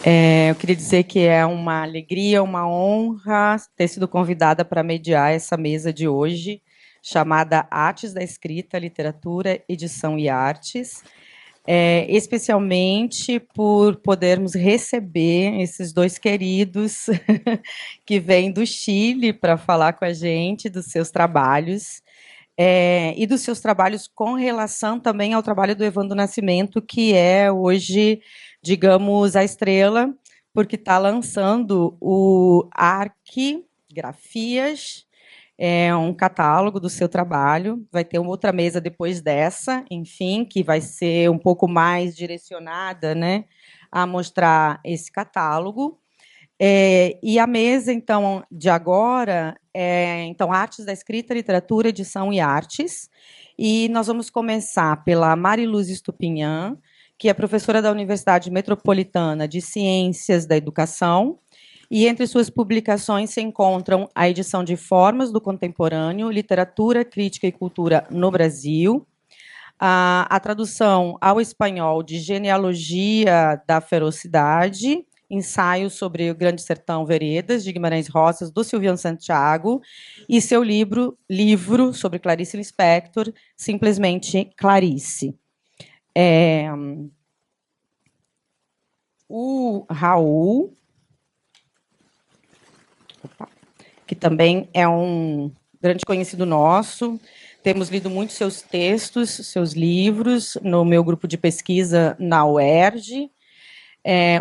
Eu queria dizer que é uma alegria, uma honra ter sido convidada para mediar essa mesa de hoje, chamada Artes da Escrita, Literatura, Edição e Artes, especialmente por podermos receber esses dois queridos que vêm do Chile para falar com a gente dos seus trabalhos. E dos seus trabalhos com relação também ao trabalho do Evandro Nascimento, que é hoje, digamos, a estrela, porque está lançando o Arquigrafias, um catálogo do seu trabalho. Vai ter uma outra mesa depois dessa, enfim, que vai ser um pouco mais direcionada, né, a mostrar esse catálogo. E a mesa, então, de agora, então, Artes da Escrita, Literatura, Edição e Artes. E nós vamos começar pela Mariluz Estupinhan, que é professora da Universidade Metropolitana de Ciências da Educação. E entre suas publicações se encontram a edição de Formas do Contemporâneo, Literatura, Crítica e Cultura no Brasil, a tradução ao espanhol de Genealogia da Ferocidade, ensaio sobre o Grande Sertão Veredas, de Guimarães Roças, do Silviano Santiago, e seu livro sobre Clarice Lispector, simplesmente Clarice. O Raul, que também é um grande conhecido nosso, temos lido muito seus textos, seus livros, no meu grupo de pesquisa na UERJ.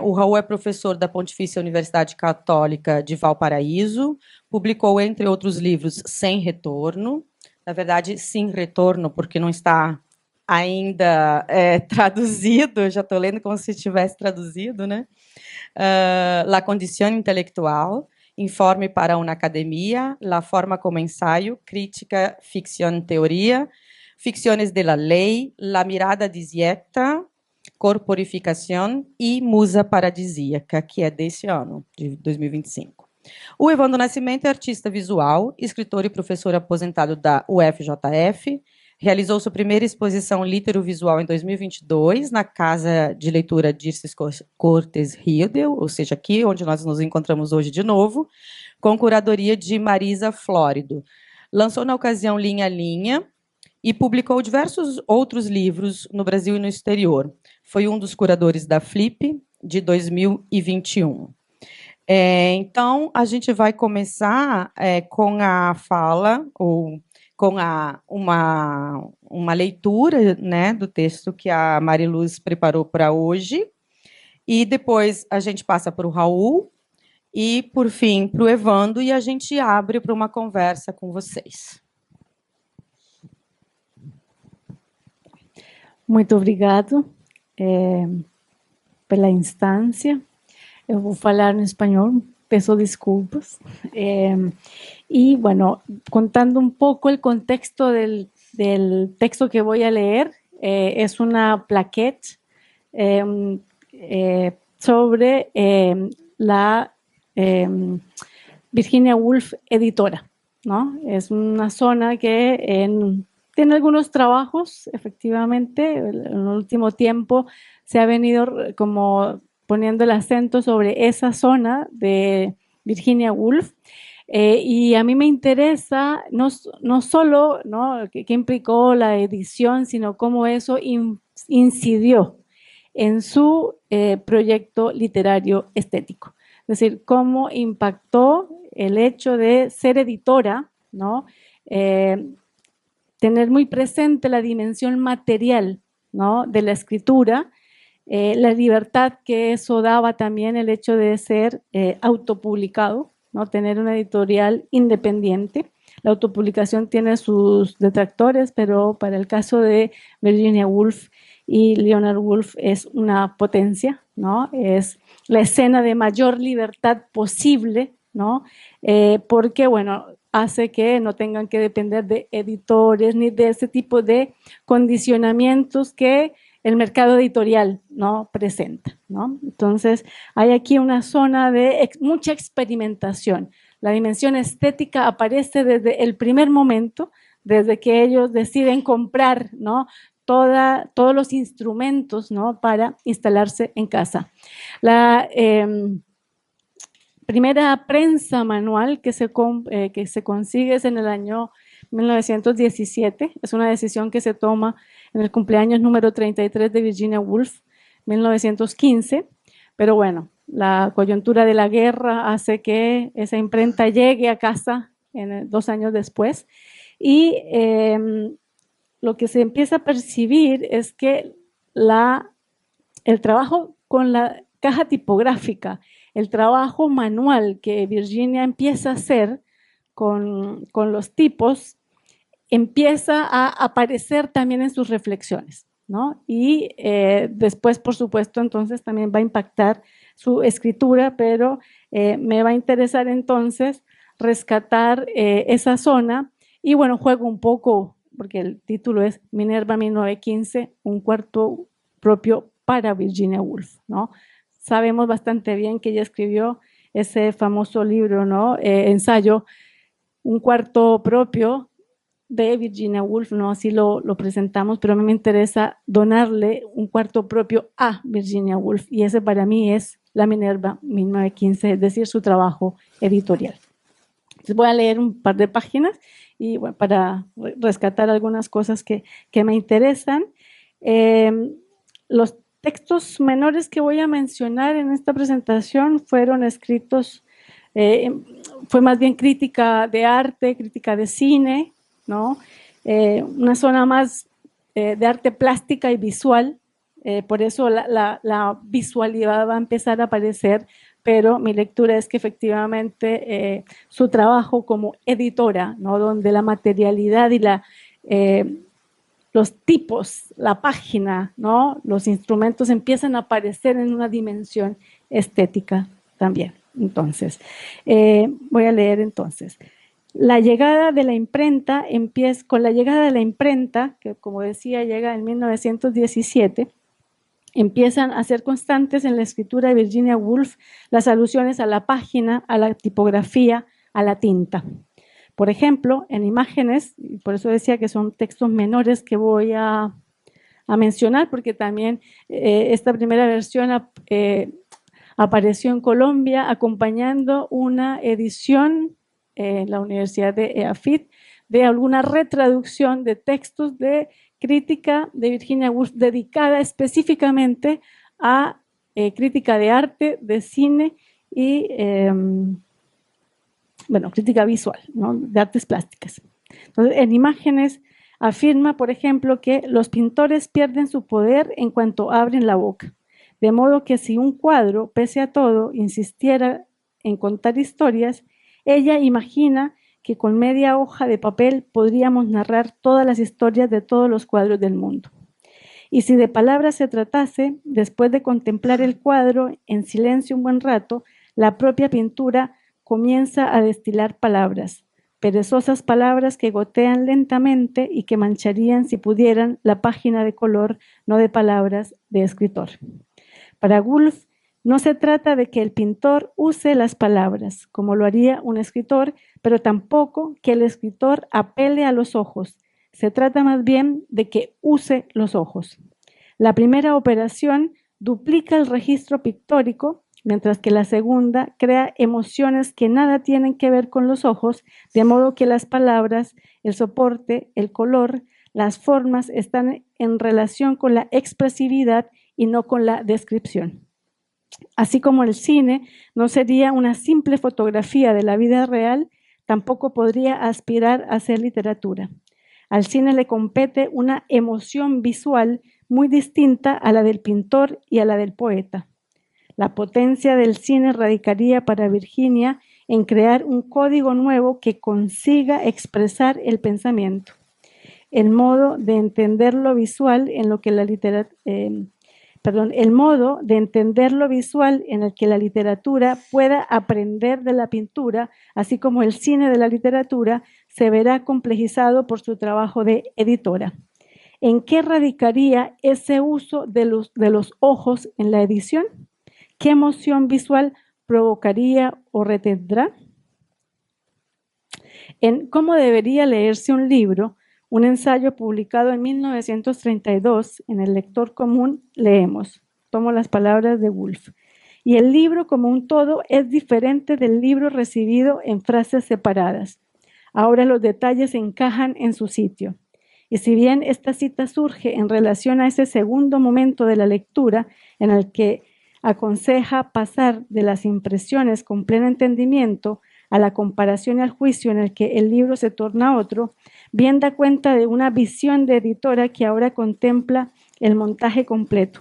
O Raul é professor da Pontifícia Universidade Católica de Valparaíso, publicou, entre outros livros, Sem Retorno, na verdade, Sim Retorno, porque não está ainda traduzido, eu já estou lendo como se estivesse traduzido, né? La Condición Intelectual, Informe para una Academia, La Forma como Ensaio, Crítica, Ficción, Teoria, Ficciones de la Ley, La Mirada Disiecta, Corporificação e Musa Paradisíaca, que é desse ano, de 2025. O Evandro Nascimento é artista visual, escritor e professor aposentado da UFJF, realizou sua primeira exposição litero-visual em 2022, na Casa de Leitura Dirces Cortes Riedel, ou seja, aqui onde nós nos encontramos hoje de novo, com curadoria de Marisa Flórido. Lançou na ocasião Linha a Linha e publicou diversos outros livros no Brasil e no exterior. Foi um dos curadores da Flip de 2021. Então, a gente vai começar com a fala, ou com uma leitura, né, do texto que a Mariluz preparou para hoje, e depois a gente passa para o Raul, e, por fim, para o Evandro, e a gente abre para uma conversa com vocês. Muito obrigado pela instância. Eu vou falar em espanhol, peço desculpas. Y bueno, contando un poco el contexto del texto que voy a leer, es una plaquette sobre la Virginia Woolf editora, ¿no? Es una zona que tiene algunos trabajos, efectivamente. En el último tiempo se ha venido como poniendo el acento sobre esa zona de Virginia Woolf. Y a mí me interesa no solo, ¿no?, qué implicó la edición, sino cómo eso incidió en su proyecto literario estético. Es decir, cómo impactó el hecho de ser editora, ¿no?, tener muy presente la dimensión material, ¿no?, de la escritura, la libertad que eso daba también, el hecho de ser autopublicado, ¿no?, tener una editorial independiente. La autopublicación tiene sus detractores, pero para el caso de Virginia Woolf y Leonard Woolf es una potencia, ¿no? Es la escena de mayor libertad posible, ¿no? Porque, bueno, hace que no tengan que depender de editores ni de ese tipo de condicionamientos que el mercado editorial, ¿no?, presenta, ¿no? Entonces, hay aquí una zona de mucha experimentación. La dimensión estética aparece desde el primer momento, desde que ellos deciden comprar, ¿no?, todos los instrumentos, ¿no?, para instalarse en casa. La primera prensa manual que se consigue es en el año 1917. Es una decisión que se toma en el cumpleaños número 33 de Virginia Woolf, 1915. Pero bueno, la coyuntura de la guerra hace que esa imprenta llegue a casa 2 años después. Y lo que se empieza a percibir es que el trabajo con la caja tipográfica, el trabajo manual que Virginia empieza a hacer con los tipos, empieza a aparecer también en sus reflexiones, ¿no? Y después, por supuesto, entonces también va a impactar su escritura, pero me va a interesar entonces rescatar esa zona. Y bueno, juego un poco, porque el título es Minerva 1915, un cuarto propio para Virginia Woolf, ¿no? Sabemos bastante bien que ella escribió ese famoso libro, ¿no?, ensayo, Un cuarto propio de Virginia Woolf, ¿no? Así lo presentamos, pero a mí me interesa donarle un cuarto propio a Virginia Woolf, y ese para mí es la Minerva 1915, es decir, su trabajo editorial. Entonces voy a leer un par de páginas y bueno, para rescatar algunas cosas que me interesan. Los textos menores que voy a mencionar en esta presentación fueron escritos, fue más bien crítica de arte, crítica de cine, ¿no? Una zona más de arte plástica y visual, por eso la visualidad va a empezar a aparecer, pero mi lectura es que efectivamente su trabajo como editora, ¿no?, donde la materialidad y los tipos, la página, ¿no?, los instrumentos empiezan a aparecer en una dimensión estética también. Entonces, voy a leer entonces. La llegada de la imprenta empieza con la llegada de la imprenta, que como decía llega en 1917, empiezan a ser constantes en la escritura de Virginia Woolf las alusiones a la página, a la tipografía, a la tinta. Por ejemplo, en imágenes, y por eso decía que son textos menores que voy a mencionar, porque también esta primera versión apareció en Colombia acompañando una edición en la Universidad de EAFIT de alguna retraducción de textos de crítica de Virginia Woolf dedicada específicamente a crítica de arte, de cine y bueno, crítica visual, ¿no?, de artes plásticas. Entonces, en imágenes afirma, por ejemplo, que los pintores pierden su poder en cuanto abren la boca, de modo que si un cuadro, pese a todo, insistiera en contar historias, ella imagina que con media hoja de papel podríamos narrar todas las historias de todos los cuadros del mundo. Y si de palabras se tratase, después de contemplar el cuadro en silencio un buen rato, la propia pintura comienza a destilar palabras, perezosas palabras que gotean lentamente y que mancharían, si pudieran, la página de color, no de palabras de escritor. Para Woolf, no se trata de que el pintor use las palabras, como lo haría un escritor, pero tampoco que el escritor apele a los ojos. Se trata más bien de que use los ojos. La primera operación duplica el registro pictórico, mientras que la segunda crea emociones que nada tienen que ver con los ojos, de modo que las palabras, el soporte, el color, las formas están en relación con la expresividad y no con la descripción. Así como el cine no sería una simple fotografía de la vida real, tampoco podría aspirar a ser literatura. Al cine le compete una emoción visual muy distinta a la del pintor y a la del poeta. La potencia del cine radicaría para Virginia en crear un código nuevo que consiga expresar el pensamiento. El modo de entender lo visual en lo que la literatura, el modo de entender lo visual en el que la literatura pueda aprender de la pintura, así como el cine de la literatura, se verá complejizado por su trabajo de editora. ¿En qué radicaría ese uso de los ojos en la edición? ¿Qué emoción visual provocaría o retendrá? En cómo debería leerse un libro, un ensayo publicado en 1932 en El Lector Común, leemos, tomo las palabras de Woolf, y el libro como un todo es diferente del libro recibido en frases separadas. Ahora los detalles encajan en su sitio. Y si bien esta cita surge en relación a ese segundo momento de la lectura en el que aconseja pasar de las impresiones con pleno entendimiento a la comparación y al juicio en el que el libro se torna otro, bien da cuenta de una visión de editora que ahora contempla el montaje completo.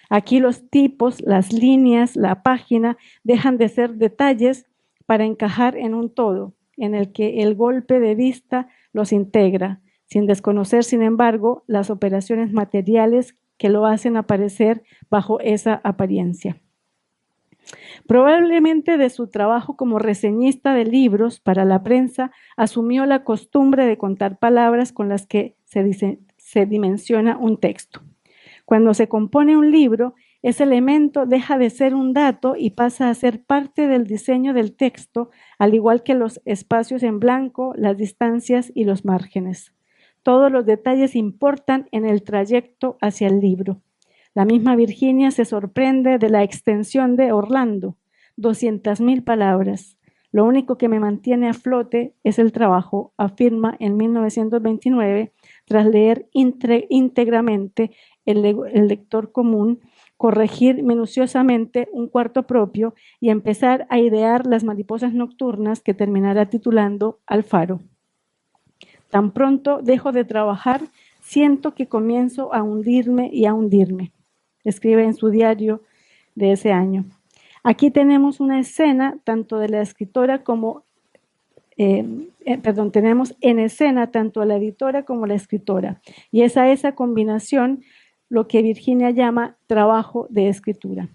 Aquí los tipos, las líneas, la página dejan de ser detalles para encajar en un todo, en el que el golpe de vista los integra, sin desconocer, sin embargo, las operaciones materiales que lo hacen aparecer bajo esa apariencia. Probablemente de su trabajo como reseñista de libros para la prensa, asumió la costumbre de contar palabras con las que se dimensiona un texto. Cuando se compone un libro, ese elemento deja de ser un dato y pasa a ser parte del diseño del texto, al igual que los espacios en blanco, las distancias y los márgenes. Todos los detalles importan en el trayecto hacia el libro. La misma Virginia se sorprende de la extensión de Orlando, 200.000 palabras. Lo único que me mantiene a flote es el trabajo, afirma en 1929, tras leer íntegramente el Lector Común, corregir minuciosamente un cuarto propio y empezar a idear las mariposas nocturnas que terminará titulando Alfaro. Tan pronto dejo de trabajar, siento que comienzo a hundirme y a hundirme, escribe en su diario de ese año. Aquí tenemos una escena tanto de la escritora como, tenemos en escena tanto a la editora como a la escritora, y es a esa combinación lo que Virginia llama trabajo de escritura.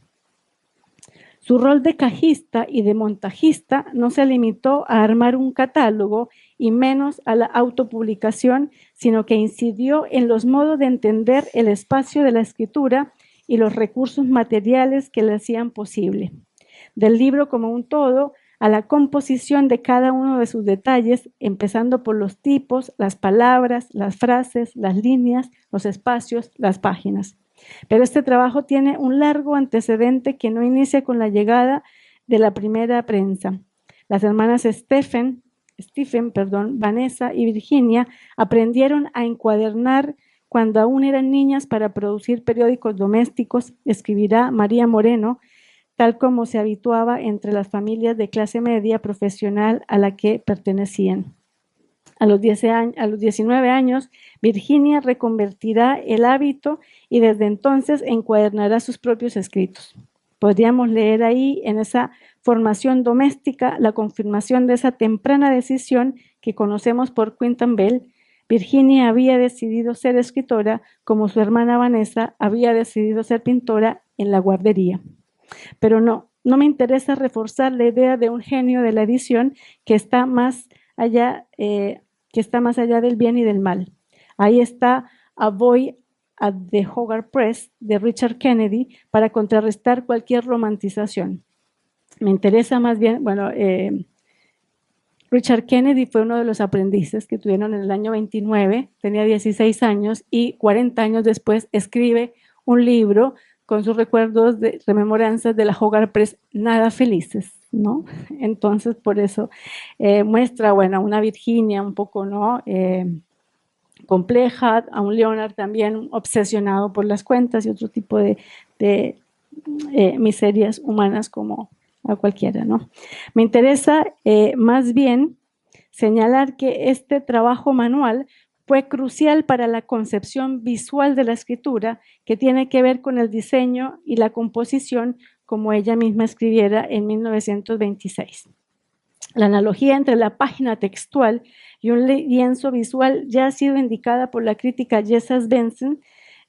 Su rol de cajista y de montajista no se limitó a armar un catálogo y menos a la autopublicación, sino que incidió en los modos de entender el espacio de la escritura y los recursos materiales que le hacían posible. Del libro como un todo a la composición de cada uno de sus detalles, empezando por los tipos, las palabras, las frases, las líneas, los espacios, las páginas. Pero este trabajo tiene un largo antecedente que no inicia con la llegada de la primera prensa. Las hermanas Stephen, Vanessa y Virginia aprendieron a encuadernar cuando aún eran niñas para producir periódicos domésticos, escribirá María Moreno, tal como se habituaba entre las familias de clase media profesional a la que pertenecían. A los 19 años, Virginia reconvertirá el hábito y desde entonces encuadernará sus propios escritos. Podríamos leer ahí, en esa formación doméstica, la confirmación de esa temprana decisión que conocemos por Quentin Bell. Virginia había decidido ser escritora, como su hermana Vanessa había decidido ser pintora en la guardería. Pero no me interesa reforzar la idea de un genio de la edición que está más allá del bien y del mal. Ahí está A Boy at the Hogarth Press de Richard Kennedy para contrarrestar cualquier romantización. Me interesa más bien, Richard Kennedy fue uno de los aprendices que tuvieron en el año 29, tenía 16 años y 40 años después escribe un libro con sus recuerdos de rememoranzas de la Hogarth Press, nada felices, ¿no? Entonces, por eso muestra, una Virginia un poco, ¿no? Compleja, a un Leonard también obsesionado por las cuentas y otro tipo de miserias humanas como a cualquiera, ¿no? Me interesa más bien señalar que este trabajo manual fue crucial para la concepción visual de la escritura, que tiene que ver con el diseño y la composición, como ella misma escribiera en 1926. La analogía entre la página textual y un lienzo visual ya ha sido indicada por la crítica Jessa Benson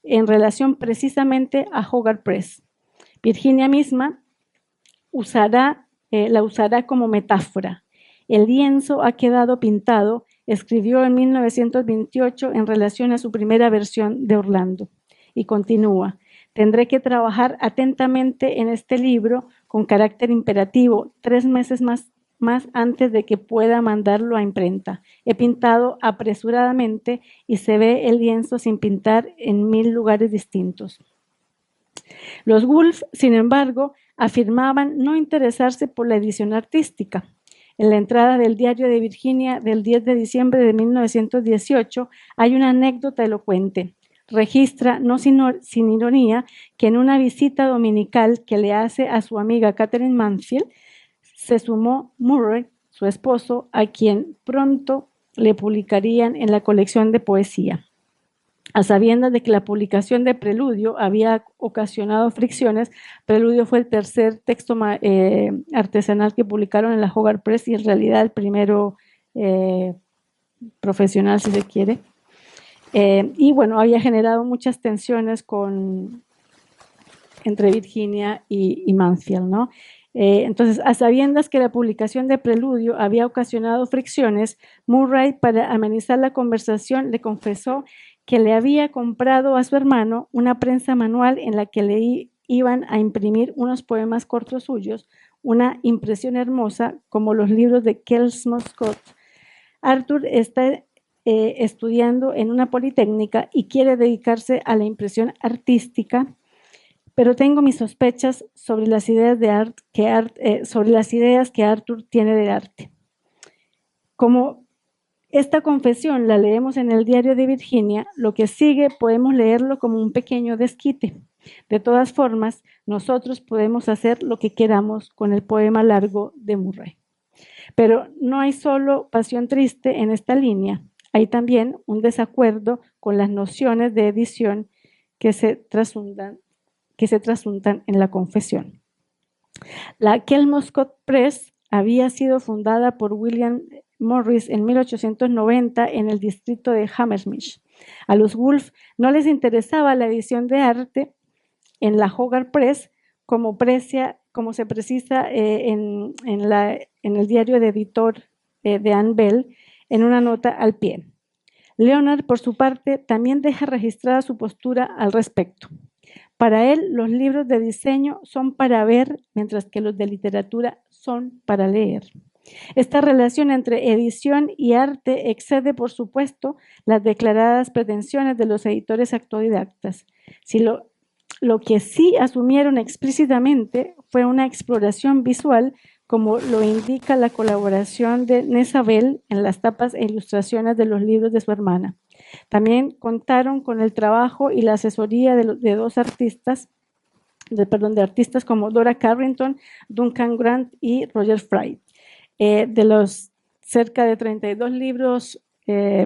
en relación precisamente a Hogarth Press. Virginia misma la usará como metáfora. El lienzo ha quedado pintado, escribió en 1928 en relación a su primera versión de Orlando. Y continúa, tendré que trabajar atentamente en este libro con carácter imperativo 3 meses más más antes de que pueda mandarlo a imprenta. He pintado apresuradamente y se ve el lienzo sin pintar en 1000 lugares distintos. Los Woolf, sin embargo, afirmaban no interesarse por la edición artística. En la entrada del Diario de Virginia del 10 de diciembre de 1918 hay una anécdota elocuente. Registra, no sin ironía, que en una visita dominical que le hace a su amiga Catherine Mansfield, se sumó Murray, su esposo, a quien pronto le publicarían en la colección de poesía. A sabiendas de que la publicación de Preludio había ocasionado fricciones, Preludio fue el tercer texto artesanal que publicaron en la Hogarth Press y en realidad el primero profesional, si se quiere. Y bueno, había generado muchas tensiones entre Virginia y Mansfield, ¿no? Entonces, a sabiendas que la publicación de Preludio había ocasionado fricciones, Murray, para amenizar la conversación, le confesó que le había comprado a su hermano una prensa manual en la que le iban a imprimir unos poemas cortos suyos, una impresión hermosa como los libros de Kells Scott. Arthur está estudiando en una politécnica y quiere dedicarse a la impresión artística, pero tengo mis sospechas sobre las ideas que Arthur tiene del arte. Como esta confesión la leemos en el Diario de Virginia, lo que sigue podemos leerlo como un pequeño desquite. De todas formas, nosotros podemos hacer lo que queramos con el poema largo de Murray. Pero no hay solo pasión triste en esta línea, hay también un desacuerdo con las nociones de edición que se trasuntan en la confesión. La Kelmscott Press había sido fundada por William Morris en 1890 en el distrito de Hammersmith. A los Woolf no les interesaba la edición de arte en la Hogarth Press, como se precisa en el diario de editor de Anne Bell, en una nota al pie. Leonard, por su parte, también deja registrada su postura al respecto. Para él, los libros de diseño son para ver, mientras que los de literatura son para leer. Esta relación entre edición y arte excede, por supuesto, las declaradas pretensiones de los editores autodidactas. Si lo que sí asumieron explícitamente fue una exploración visual, como lo indica la colaboración de Nessa Bell en las tapas e ilustraciones de los libros de su hermana. También contaron con el trabajo y la asesoría de dos artistas, de artistas como Dora Carrington, Duncan Grant y Roger Fry. De los cerca de 32 libros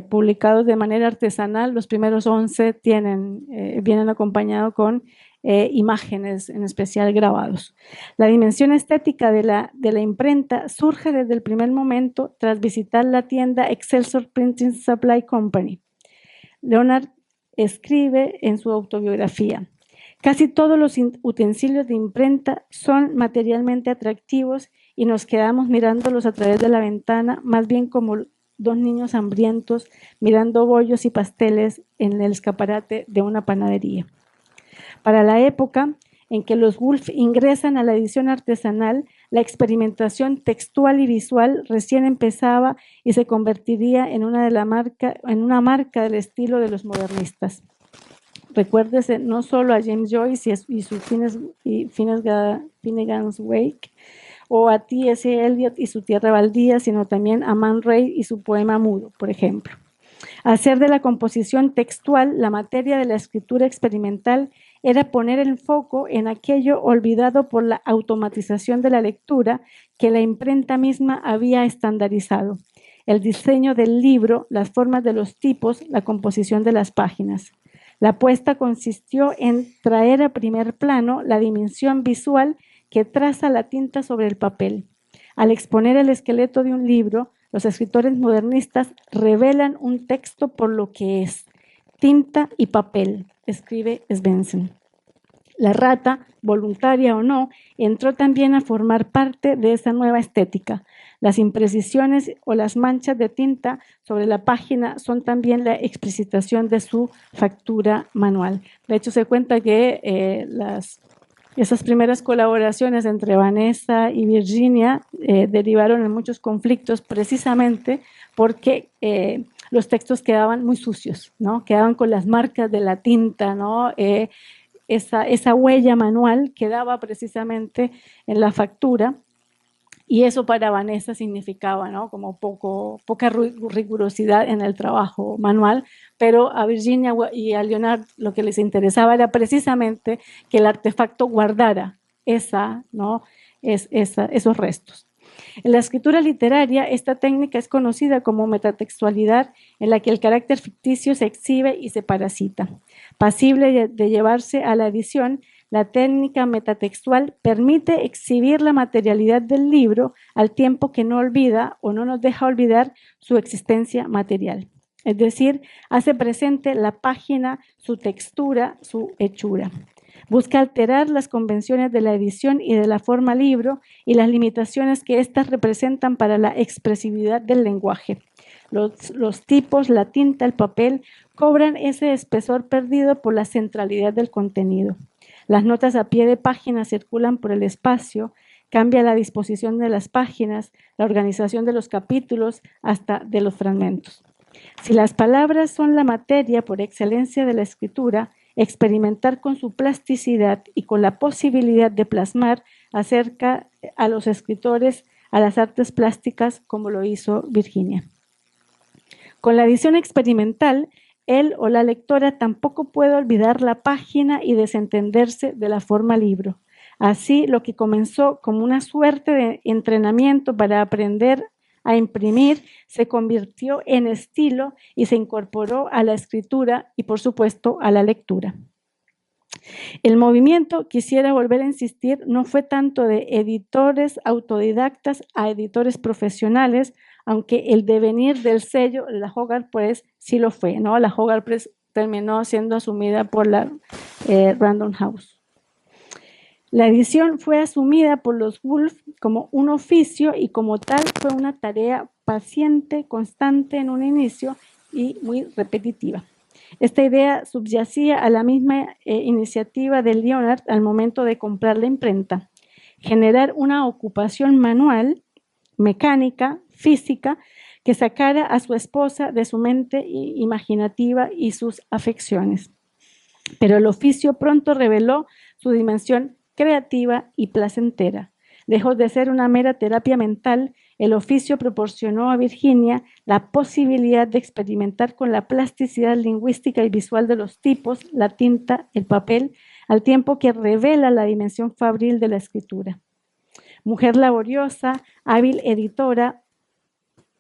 publicados de manera artesanal, los primeros 11 vienen acompañados con imágenes, en especial grabados. La dimensión estética de la imprenta surge desde el primer momento tras visitar la tienda Excelsior Printing Supply Company. Leonard escribe en su autobiografía: casi todos los utensilios de imprenta son materialmente atractivos y nos quedamos mirándolos a través de la ventana, más bien como dos niños hambrientos mirando bollos y pasteles en el escaparate de una panadería. Para la época en que los Woolf ingresan a la edición artesanal, la experimentación textual y visual recién empezaba y se convertiría en una marca del estilo de los modernistas. Recuérdese no solo a James Joyce y su Finnegan's Wake, o a T.S. Eliot y su Tierra Baldía, sino también a Man Ray y su poema mudo, por ejemplo. Hacer de la composición textual la materia de la escritura experimental era poner el foco en aquello olvidado por la automatización de la lectura que la imprenta misma había estandarizado: el diseño del libro, las formas de los tipos, la composición de las páginas. La apuesta consistió en traer a primer plano la dimensión visual que traza la tinta sobre el papel. Al exponer el esqueleto de un libro, los escritores modernistas revelan un texto por lo que es: tinta y papel, escribe Svensson. La rata, voluntaria o no, entró también a formar parte de esa nueva estética. Las imprecisiones o las manchas de tinta sobre la página son también la explicitación de su factura manual. De hecho, se cuenta que Esas primeras colaboraciones entre Vanessa y Virginia derivaron en muchos conflictos precisamente porque los textos quedaban muy sucios, ¿no? Quedaban con las marcas de la tinta, ¿no? Esa huella manual quedaba precisamente en la factura. Y eso para Vanessa significaba, ¿no? Como poca rigurosidad en el trabajo manual, pero a Virginia y a Leonard lo que les interesaba era precisamente que el artefacto guardara esos restos. En la escritura literaria, esta técnica es conocida como metatextualidad, en la que el carácter ficticio se exhibe y se parasita. Pasible de llevarse a la edición, la técnica metatextual permite exhibir la materialidad del libro al tiempo que no olvida o no nos deja olvidar su existencia material. Es decir, hace presente la página, su textura, su hechura. Busca alterar las convenciones de la edición y de la forma libro y las limitaciones que éstas representan para la expresividad del lenguaje. Los tipos, la tinta, el papel cobran ese espesor perdido por la centralidad del contenido. Las notas a pie de página circulan por el espacio, cambia la disposición de las páginas, la organización de los capítulos, hasta de los fragmentos. Si las palabras son la materia por excelencia de la escritura, experimentar con su plasticidad y con la posibilidad de plasmar acerca a los escritores a las artes plásticas como lo hizo Virginia. Con la edición experimental, él o la lectora tampoco puede olvidar la página y desentenderse de la forma libro. Así, lo que comenzó como una suerte de entrenamiento para aprender a imprimir se convirtió en estilo y se incorporó a la escritura y, por supuesto, a la lectura. El movimiento, quisiera volver a insistir, no fue tanto de editores autodidactas a editores profesionales, aunque el devenir del sello, la Hogarth Press, sí lo fue, ¿no? La Hogarth Press terminó siendo asumida por la Random House. La edición fue asumida por los Woolf como un oficio y como tal fue una tarea paciente, constante en un inicio y muy repetitiva. Esta idea subyacía a la misma iniciativa de Leonard al momento de comprar la imprenta, generar una ocupación manual, mecánica, física, que sacara a su esposa de su mente imaginativa y sus afecciones. Pero el oficio pronto reveló su dimensión creativa y placentera. Lejos de ser una mera terapia mental, el oficio proporcionó a Virginia la posibilidad de experimentar con la plasticidad lingüística y visual de los tipos, la tinta, el papel, al tiempo que revela la dimensión fabril de la escritura. Mujer laboriosa, hábil editora,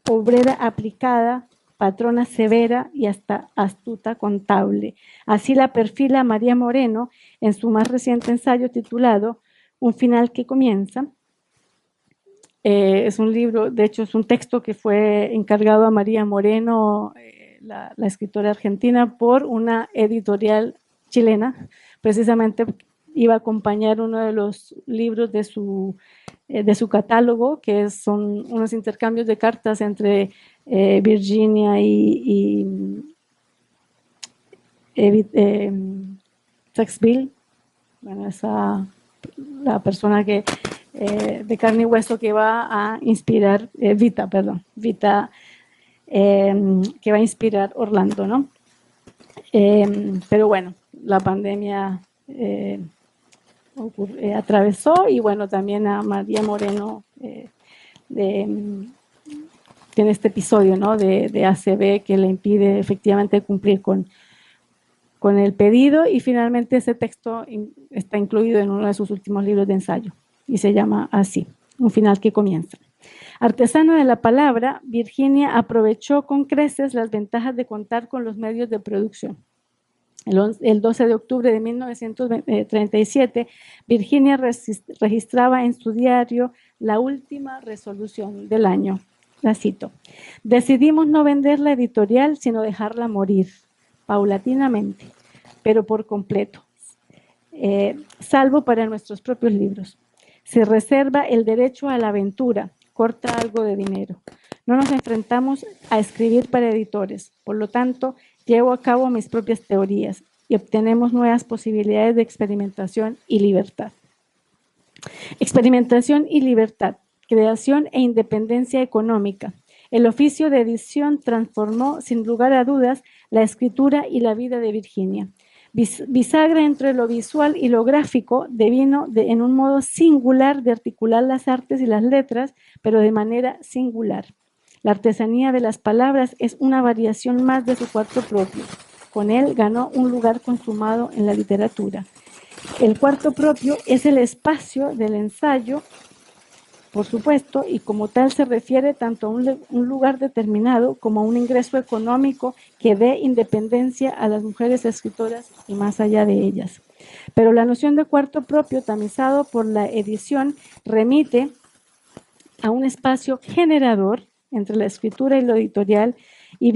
obrera aplicada, patrona severa y hasta astuta contable. Así la perfila María Moreno en su más reciente ensayo titulado Un final que comienza. Es un libro, de hecho es un texto que fue encargado a María Moreno, la escritora argentina, por una editorial chilena. Precisamente iba a acompañar uno de los libros de su catálogo, que son unos intercambios de cartas entre Virginia y Saxville, bueno, la persona que de carne y hueso que va a inspirar, Vita, que va a inspirar Orlando, ¿no? Pero bueno, la pandemia atravesó y bueno, también a María Moreno tiene este episodio, ¿no? de ACV que le impide efectivamente cumplir con el pedido y finalmente ese texto está incluido en uno de sus últimos libros de ensayo y se llama así, Un final que comienza. Artesana de la palabra, Virginia aprovechó con creces las ventajas de contar con los medios de producción. El 12 de octubre de 1937, Virginia registraba en su diario la última resolución del año. La cito: decidimos no vender la editorial, sino dejarla morir, paulatinamente, pero por completo, salvo para nuestros propios libros. Se reserva el derecho a la aventura, corta algo de dinero. No nos enfrentamos a escribir para editores, por lo tanto, llevo a cabo mis propias teorías y obtenemos nuevas posibilidades de experimentación y libertad. Experimentación y libertad, creación e independencia económica. El oficio de edición transformó, sin lugar a dudas, la escritura y la vida de Virginia. Bisagra entre lo visual y lo gráfico, devino en un modo singular de articular las artes y las letras, pero de manera singular. La artesanía de las palabras es una variación más de su cuarto propio. Con él ganó un lugar consumado en la literatura. El cuarto propio es el espacio del ensayo, por supuesto, y como tal se refiere tanto a un lugar determinado como a un ingreso económico que dé independencia a las mujeres escritoras y más allá de ellas. Pero la noción de cuarto propio, tamizado por la edición, remite a un espacio generador entre la escritura y lo editorial y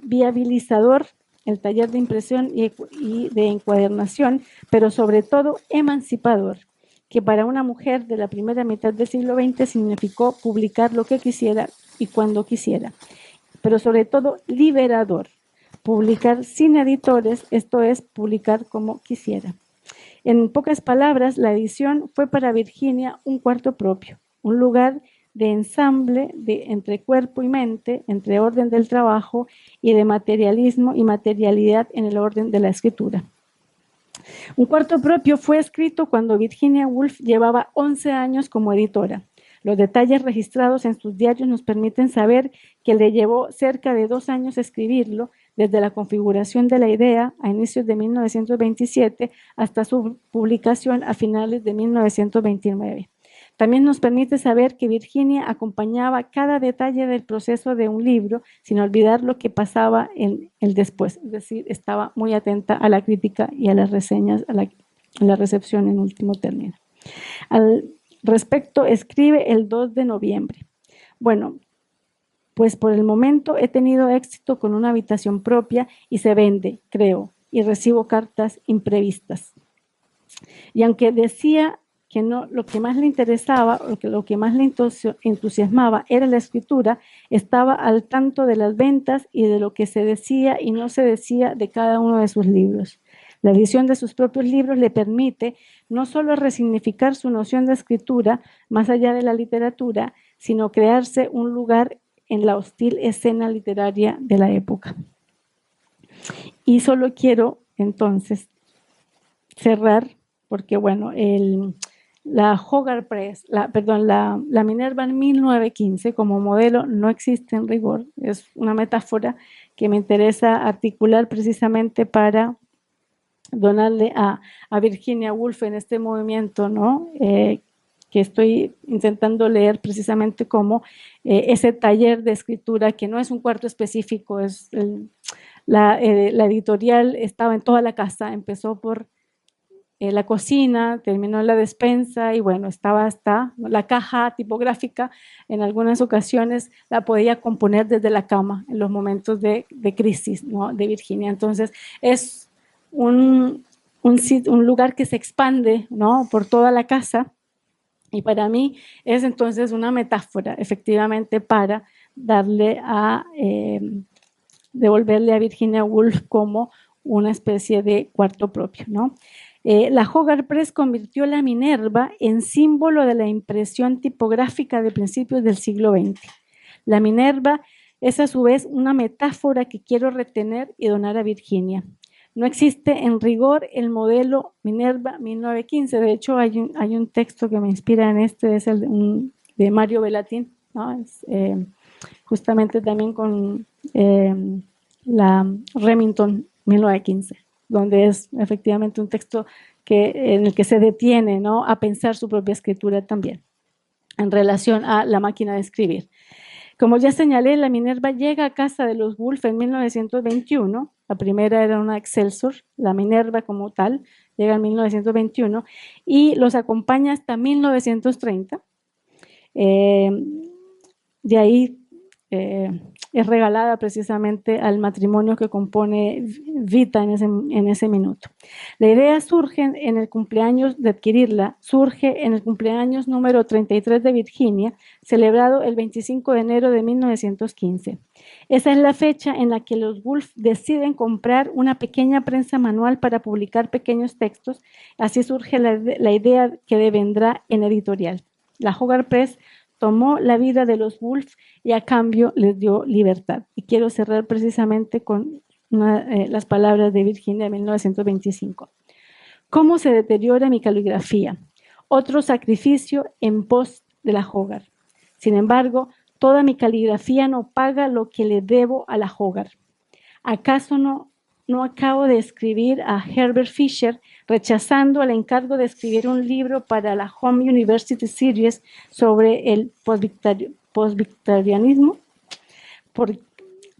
viabilizador, el taller de impresión y de encuadernación, pero sobre todo emancipador, que para una mujer de la primera mitad del siglo XX significó publicar lo que quisiera y cuando quisiera, pero sobre todo liberador, publicar sin editores, esto es, publicar como quisiera. En pocas palabras, la edición fue para Virginia un cuarto propio, un lugar de ensamble entre cuerpo y mente, entre orden del trabajo y de materialismo y materialidad en el orden de la escritura. Un cuarto propio fue escrito cuando Virginia Woolf llevaba 11 años como editora. Los detalles registrados en sus diarios nos permiten saber que le llevó cerca de 2 años escribirlo, desde la configuración de la idea a inicios de 1927 hasta su publicación a finales de 1929. También nos permite saber que Virginia acompañaba cada detalle del proceso de un libro sin olvidar lo que pasaba en el después, es decir, estaba muy atenta a la crítica y a las reseñas, a la recepción en último término. Al respecto, escribe el 2 de noviembre. Bueno, pues por el momento he tenido éxito con una habitación propia y se vende, creo, y recibo cartas imprevistas. Y aunque decía que no, lo que más le interesaba, lo que más le entusiasmaba era la escritura, estaba al tanto de las ventas y de lo que se decía y no se decía de cada uno de sus libros. La edición de sus propios libros le permite no solo resignificar su noción de escritura más allá de la literatura, sino crearse un lugar en la hostil escena literaria de la época. Y solo quiero entonces cerrar, porque bueno, la Hogarth Press, la Minerva en 1915 como modelo no existe en rigor, es una metáfora que me interesa articular precisamente para donarle a Virginia Woolf en este movimiento, ¿no? Que estoy intentando leer precisamente como ese taller de escritura que no es un cuarto específico, es la editorial estaba en toda la casa, empezó por la cocina, terminó en la despensa y bueno, estaba hasta la caja tipográfica. En algunas ocasiones la podía componer desde la cama en los momentos de crisis, ¿no? De Virginia. Entonces es un lugar que se expande, ¿no? Por toda la casa. Y para mí es entonces una metáfora, efectivamente, para darle devolverle a Virginia Woolf como una especie de cuarto propio, ¿no? La Hogarth Press convirtió la Minerva en símbolo de la impresión tipográfica de principios del siglo XX. La Minerva es a su vez una metáfora que quiero retener y donar a Virginia. No existe en rigor el modelo Minerva 1915. De hecho, hay un texto que me inspira en este, es el de Mario Bellatin, ¿no? Es, justamente también con la Remington 1915, donde es efectivamente un texto en el que se detiene, ¿no? A pensar su propia escritura también en relación a la máquina de escribir. Como ya señalé, la Minerva llega a casa de los Woolf en 1921. La primera era una Excelsior, la Minerva como tal, llega en 1921 y los acompaña hasta 1930. De ahí es regalada precisamente al matrimonio que compone Vita en ese minuto. La idea surge en el cumpleaños de adquirirla, surge en el cumpleaños número 33 de Virginia, celebrado el 25 de enero de 1915. Esa es la fecha en la que los Woolf deciden comprar una pequeña prensa manual para publicar pequeños textos. Así surge la idea que devendrá en editorial. La Hogarth Press tomó la vida de los Woolf y a cambio les dio libertad. Y quiero cerrar precisamente con las palabras de Virginia de 1925. ¿Cómo se deteriora mi caligrafía? Otro sacrificio en pos de la Hogarth. Sin embargo, toda mi caligrafía no paga lo que le debo a la Hogarth. ¿Acaso no acabo de escribir a Herbert Fisher rechazando el encargo de escribir un libro para la Home University Series sobre el postvictorianismo?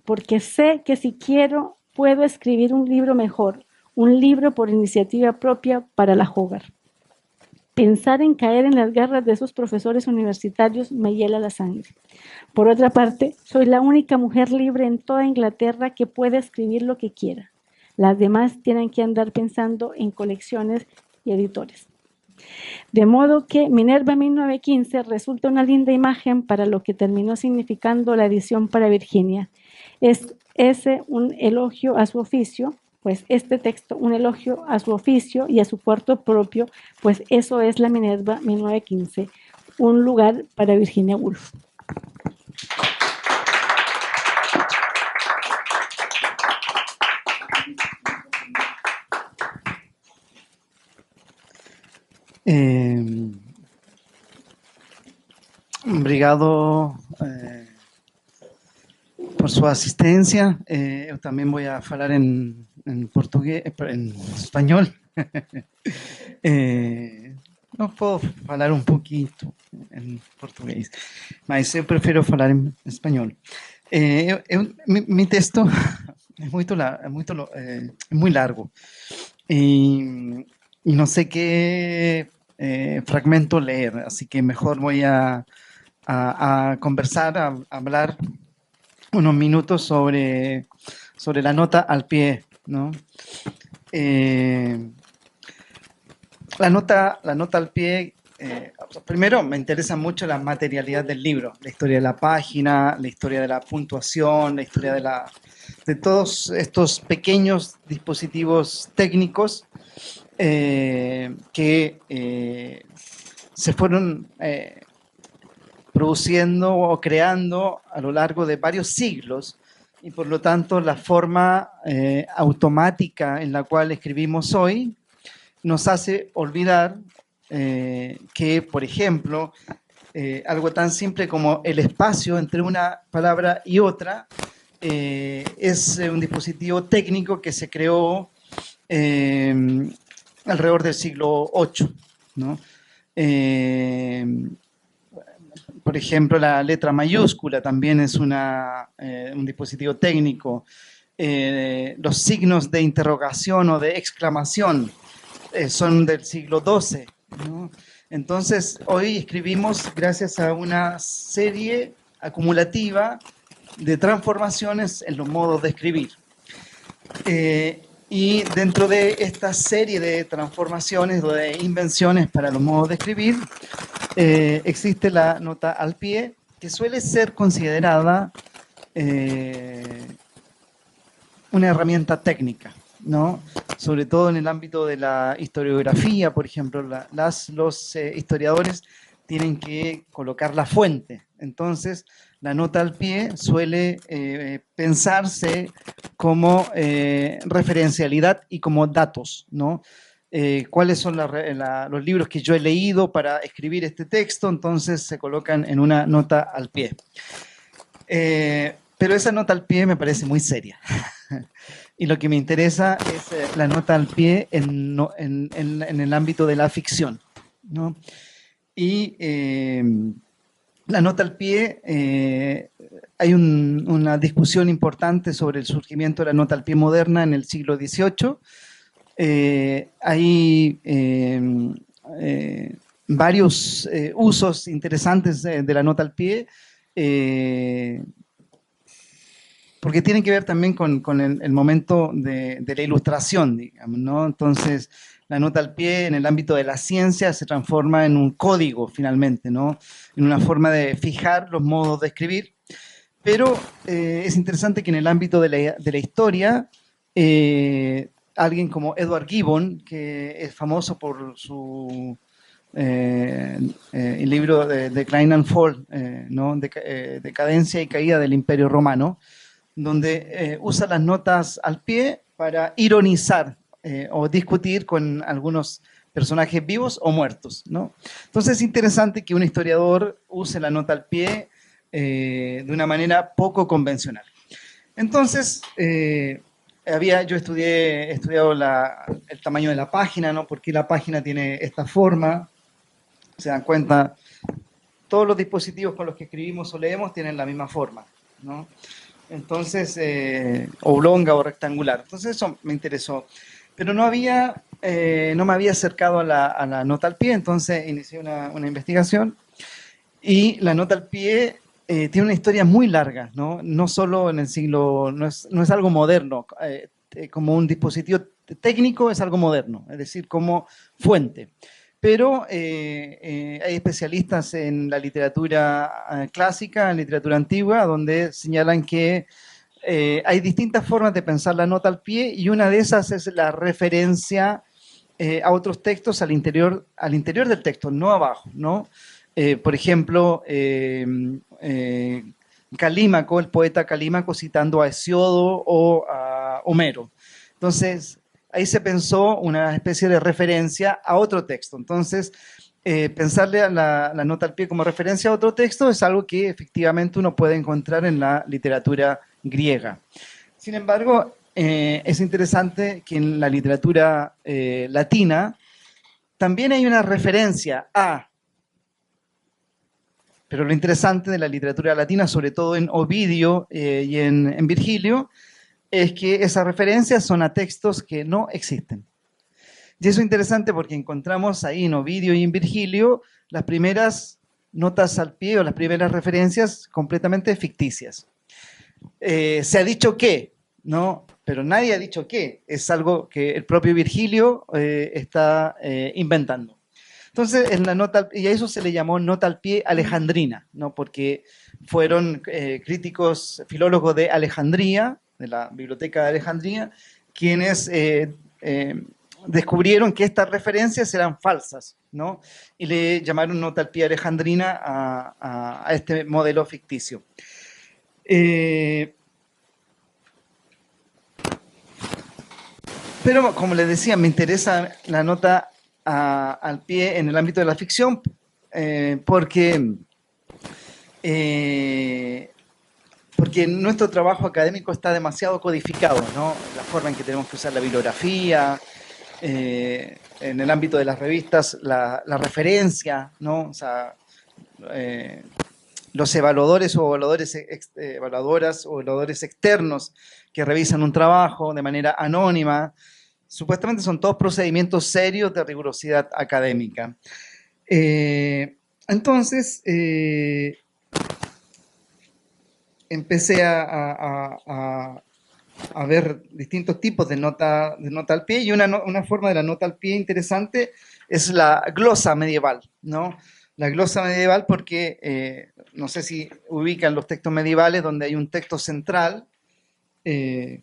Porque sé que si quiero, puedo escribir un libro mejor, un libro por iniciativa propia para la Hogarth. Pensar en caer en las garras de esos profesores universitarios me hiela la sangre. Por otra parte, soy la única mujer libre en toda Inglaterra que puede escribir lo que quiera. Las demás tienen que andar pensando en colecciones y editores. De modo que Minerva 1915 resulta una linda imagen para lo que terminó significando la edición para Virginia. Es ese un elogio a su oficio, pues este texto un elogio a su oficio y a su cuarto propio, pues eso es la Minerva 1915, un lugar para Virginia Woolf. Obrigado por su asistencia. Eu también voy a falar en portugués, en español. No puedo falar un poquito en portugués, mas eu prefiro falar en español. Mi texto es muy largo y no sé qué fragmento leer, así que mejor voy a conversar, a hablar unos minutos sobre la nota al pie, ¿no? La nota al pie, primero me interesa mucho la materialidad del libro, la historia de la página, la historia de la puntuación, la historia de todos estos pequeños dispositivos técnicos que se fueron produciendo o creando a lo largo de varios siglos y por lo tanto la forma automática en la cual escribimos hoy nos hace olvidar que, por ejemplo, algo tan simple como el espacio entre una palabra y otra es un dispositivo técnico que se creó alrededor del siglo VIII, ¿no? Por ejemplo, la letra mayúscula también es un dispositivo técnico. Los signos de interrogación o de exclamación son del siglo XII, ¿no? Entonces, hoy escribimos gracias a una serie acumulativa de transformaciones en los modos de escribir. Y dentro de esta serie de transformaciones o de invenciones para los modos de escribir, existe la nota al pie, que suele ser considerada una herramienta técnica, ¿no? Sobre todo en el ámbito de la historiografía, por ejemplo, los historiadores tienen que colocar la fuente. Entonces, la nota al pie suele pensarse como referencialidad y como datos, ¿no? Cuáles son los libros que yo he leído para escribir este texto, entonces se colocan en una nota al pie. Pero esa nota al pie me parece muy seria. Y lo que me interesa es la nota al pie en el ámbito de la ficción, ¿no? Y la nota al pie, hay una discusión importante sobre el surgimiento de la nota al pie moderna en el siglo XVIII. Hay varios usos interesantes de la nota al pie. porque tiene que ver también con el momento de la ilustración, digamos, ¿no? Entonces, la nota al pie en el ámbito de la ciencia se transforma en un código, finalmente, ¿no? En una forma de fijar los modos de escribir. Pero es interesante que en el ámbito de la historia, alguien como Edward Gibbon, que es famoso por su el libro de Decline and Fall, ¿no? Decadencia y caída del Imperio Romano, donde usa las notas al pie para ironizar o discutir con algunos personajes vivos o muertos, ¿no? Entonces es interesante que un historiador use la nota al pie de una manera poco convencional. Entonces, yo he estudiado el tamaño de la página, ¿no? Porque la página tiene esta forma, se dan cuenta, todos los dispositivos con los que escribimos o leemos tienen la misma forma, ¿no? Entonces, oblonga o rectangular. Entonces eso me interesó. Pero no me había acercado a la nota al pie, entonces inicié una investigación. Y la nota al pie tiene una historia muy larga, ¿no? No solo en el siglo, no es algo moderno, como un dispositivo técnico es algo moderno, es decir, como fuente. Pero hay especialistas en la literatura clásica, en literatura antigua, donde señalan que hay distintas formas de pensar la nota al pie y una de esas es la referencia a otros textos al interior del texto, no abajo, ¿no? Por ejemplo, Calímaco, el poeta Calímaco citando a Hesiodo o a Homero. Entonces, ahí se pensó una especie de referencia a otro texto. Entonces, pensarle a la nota al pie como referencia a otro texto es algo que efectivamente uno puede encontrar en la literatura griega. Sin embargo, es interesante que en la literatura latina también hay una referencia a, pero lo interesante de la literatura latina, sobre todo en Ovidio y en Virgilio, es que esas referencias son a textos que no existen. Y eso es interesante porque encontramos ahí en Ovidio y en Virgilio las primeras notas al pie o las primeras referencias completamente ficticias. Se ha dicho que, ¿no? Pero nadie ha dicho que, es algo que el propio Virgilio está inventando. Entonces, y a eso se le llamó nota al pie alejandrina, ¿no? Porque fueron críticos, filólogos de Alejandría, de la Biblioteca de Alejandría, quienes descubrieron que estas referencias eran falsas, ¿no? Y le llamaron nota al pie alejandrina a este modelo ficticio. Pero, como les decía, me interesa la nota al pie en el ámbito de la ficción porque nuestro trabajo académico está demasiado codificado, ¿no? La forma en que tenemos que usar la bibliografía, en el ámbito de las revistas, la referencia, ¿no? O sea, los evaluadores o evaluadoras o evaluadores externos que revisan un trabajo de manera anónima, supuestamente son todos procedimientos serios de rigurosidad académica. Entonces, empecé a ver distintos tipos de nota al pie y una forma de la nota al pie interesante es la glosa medieval, ¿no? La glosa medieval porque, no sé si ubican los textos medievales donde hay un texto central,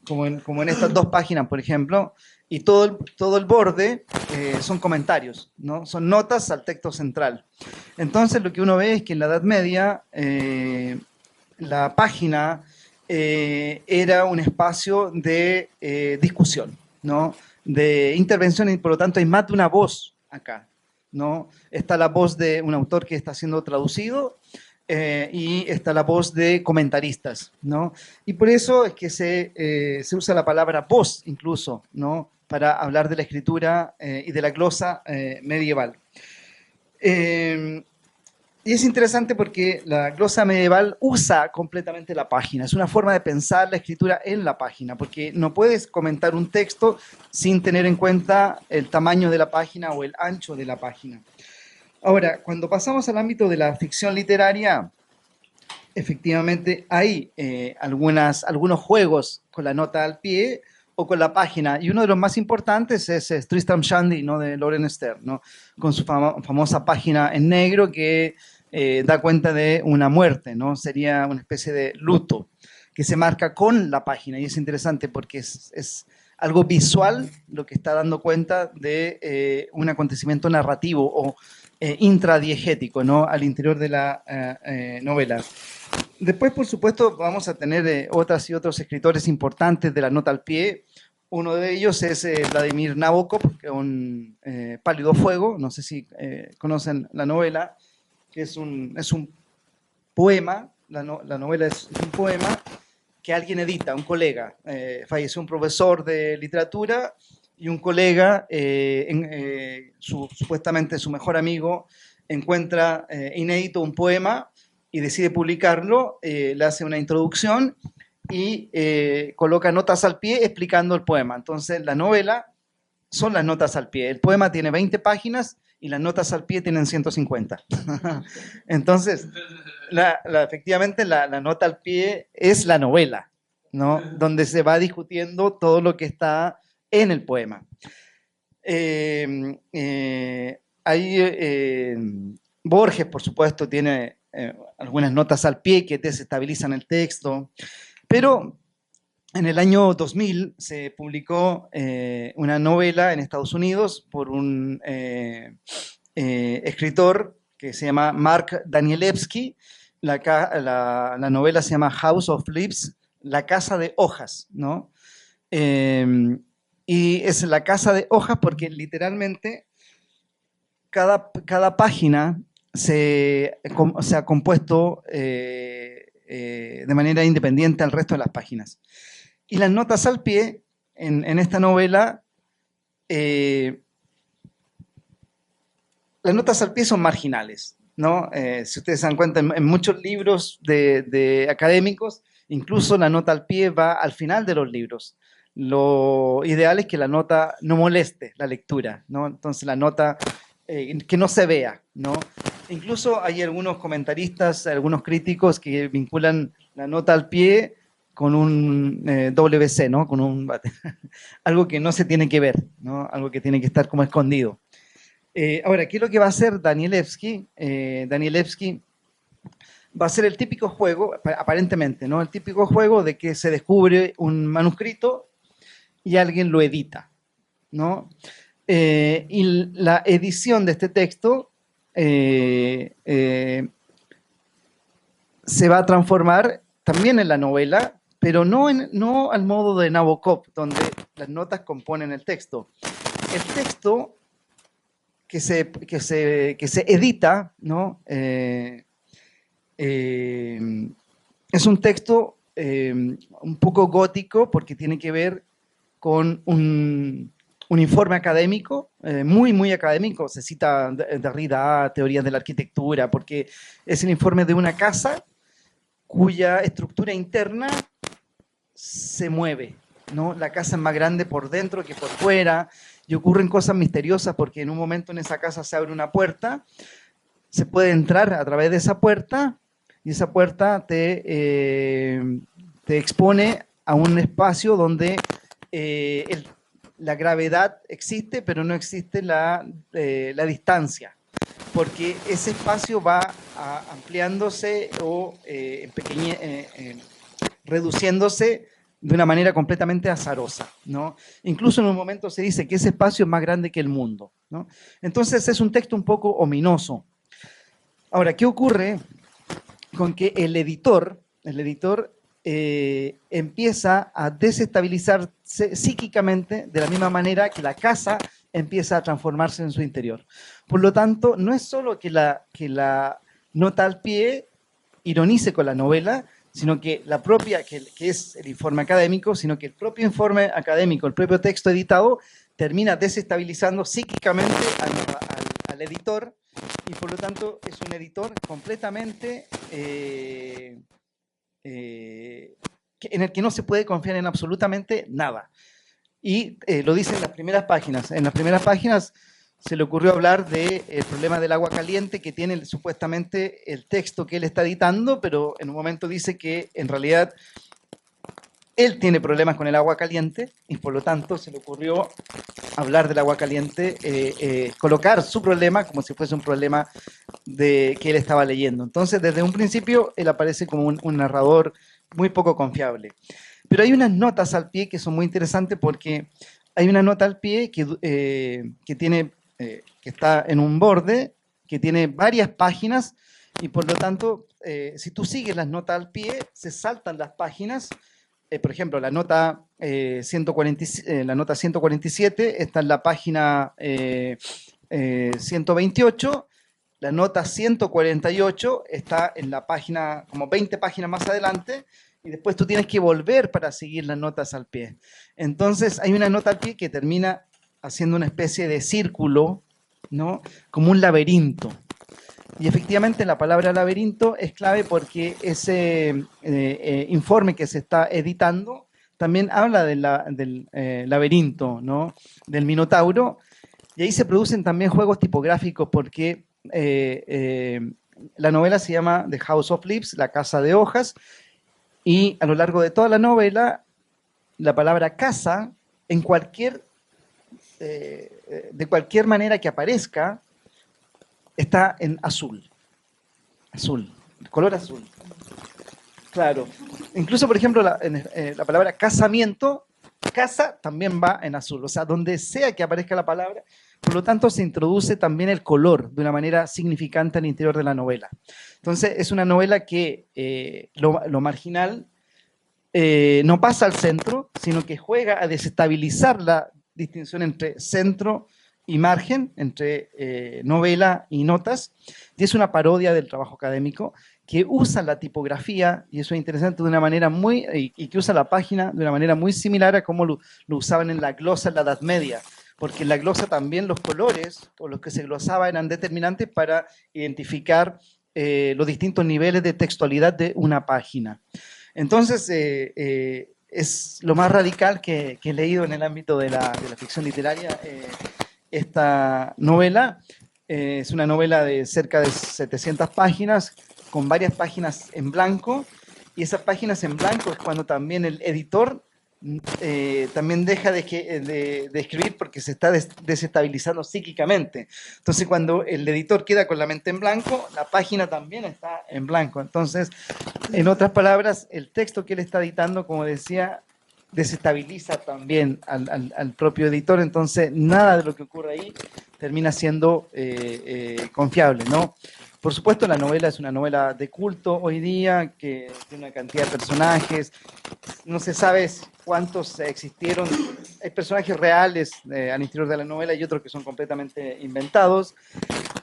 como en estas dos páginas, por ejemplo, y todo el borde son comentarios, ¿no? Son notas al texto central. Entonces lo que uno ve es que en la Edad Media la página era un espacio de discusión, ¿no? De intervención y por lo tanto hay más de una voz acá, ¿no? Está la voz de un autor que está siendo traducido y está la voz de comentaristas, ¿no? Y por eso es que se usa la palabra voz incluso, ¿no? Para hablar de la escritura y de la glosa medieval. Y es interesante porque la glosa medieval usa completamente la página. Es una forma de pensar la escritura en la página, porque no puedes comentar un texto sin tener en cuenta el tamaño de la página o el ancho de la página. Ahora, cuando pasamos al ámbito de la ficción literaria, efectivamente hay algunos juegos con la nota al pie o con la página, y uno de los más importantes es Tristram Shandy, ¿no? De Loren Stern, ¿no? Con su famosa página en negro que da cuenta de una muerte, ¿no? Sería una especie de luto que se marca con la página, y es interesante porque es algo visual lo que está dando cuenta de un acontecimiento narrativo o intradiegético, ¿no? Al interior de la novela. Después, por supuesto, vamos a tener otras y otros escritores importantes de la nota al pie. Uno de ellos es Vladimir Nabokov, que es un Pálido Fuego, no sé si conocen la novela, que es un poema, la novela es un poema que alguien edita, un colega. Falleció un profesor de literatura y un colega, supuestamente su mejor amigo, encuentra inédito un poema y decide publicarlo, le hace una introducción y coloca notas al pie explicando el poema. Entonces, la novela son las notas al pie. El poema tiene 20 páginas y las notas al pie tienen 150. Entonces, efectivamente, la nota al pie es la novela, ¿no? Donde se va discutiendo todo lo que está en el poema. Borges, por supuesto, tiene algunas notas al pie que desestabilizan el texto, pero en el año 2000 se publicó una novela en Estados Unidos por un escritor que se llama Mark Danielewski. La novela se llama House of Leaves, la casa de hojas, ¿no? Y es la casa de hojas porque literalmente cada página se ha compuesto de manera independiente al resto de las páginas. Y las notas al pie, en esta novela, las notas al pie son marginales, ¿no? Si ustedes se dan cuenta, en muchos libros de académicos, incluso la nota al pie va al final de los libros. Lo ideal es que la nota no moleste la lectura, ¿no? Entonces la nota que no se vea, ¿no? Incluso hay algunos comentaristas, algunos críticos que vinculan la nota al pie con un WC, ¿no? Con un algo que no se tiene que ver, ¿no? Algo que tiene que estar como escondido. Ahora, ¿qué es lo que va a hacer Danielewski? Danielewski va a ser el típico juego, aparentemente, ¿no? El típico juego de que se descubre un manuscrito y alguien lo edita, ¿no? Y la edición de este texto se va a transformar también en la novela, pero no al modo de Nabokov, donde las notas componen el texto. El texto que se edita, ¿no? Es un texto un poco gótico porque tiene que ver con un informe académico, muy académico. Se cita Derrida, teorías de la arquitectura, porque es el informe de una casa cuya estructura interna se mueve, ¿no? La casa es más grande por dentro que por fuera, y ocurren cosas misteriosas porque en un momento en esa casa se abre una puerta, se puede entrar a través de esa puerta, y esa puerta te expone a un espacio donde la gravedad existe, pero no existe la distancia, porque ese espacio va ampliándose o reduciéndose de una manera completamente azarosa, ¿no? Incluso en un momento se dice que ese espacio es más grande que el mundo, ¿no? Entonces es un texto un poco ominoso. Ahora, ¿qué ocurre con que el editor empieza a desestabilizarse psíquicamente de la misma manera que la casa empieza a transformarse en su interior? Por lo tanto, no es solo que la nota al pie ironice con la novela, sino que la propia, que es el informe académico, sino que el propio informe académico, el propio texto editado, termina desestabilizando psíquicamente al editor, y por lo tanto es un editor completamente en el que no se puede confiar en absolutamente nada. Y lo dice en las primeras páginas. En las primeras páginas se le ocurrió hablar del problema del agua caliente que tiene supuestamente el texto que él está editando, pero en un momento dice que en realidad él tiene problemas con el agua caliente y por lo tanto se le ocurrió hablar del agua caliente, colocar su problema como si fuese un problema que él estaba leyendo. Entonces, desde un principio, él aparece como un narrador muy poco confiable. Pero hay unas notas al pie que son muy interesantes porque hay una nota al pie que está en un borde, que tiene varias páginas y por lo tanto, si tú sigues las notas al pie, se saltan las páginas. Por ejemplo, la nota 147 está en la página 128, la nota 148 está en la página, como 20 páginas más adelante, y después tú tienes que volver para seguir las notas al pie. Entonces, hay una nota al pie que termina haciendo una especie de círculo, ¿no? Como un laberinto. Y efectivamente la palabra laberinto es clave porque ese informe que se está editando también habla del laberinto, ¿no? Del Minotauro, y ahí se producen también juegos tipográficos porque la novela se llama The House of Leaves, la casa de hojas, y a lo largo de toda la novela la palabra casa, de cualquier manera que aparezca, está en azul. Azul, el color azul. Claro. Incluso, por ejemplo, la palabra casamiento, casa también va en azul. O sea, donde sea que aparezca la palabra, por lo tanto, se introduce también el color de una manera significante al interior de la novela. Entonces, es una novela que lo marginal no pasa al centro, sino que juega a desestabilizar la distinción entre centro y margen, entre novela y notas, y es una parodia del trabajo académico que usa la tipografía, y eso es interesante, de una manera y que usa la página de una manera muy similar a como lo usaban en la glosa en la Edad Media, porque en la glosa también los colores, o los que se glosaba, eran determinantes para identificar los distintos niveles de textualidad de una página. Entonces, es lo más radical que he leído en el ámbito de la ficción literaria. Esta novela es una novela de cerca de 700 páginas, con varias páginas en blanco, y esas páginas en blanco es cuando también el editor también deja de escribir porque se está desestabilizando psíquicamente. Entonces, cuando el editor queda con la mente en blanco, la página también está en blanco. Entonces, en otras palabras, el texto que él está editando, como decía, desestabiliza también al propio editor, entonces nada de lo que ocurre ahí termina siendo confiable, ¿no? Por supuesto, la novela es una novela de culto hoy día, que tiene una cantidad de personajes, no se sabe cuántos existieron, hay personajes reales al interior de la novela y otros que son completamente inventados.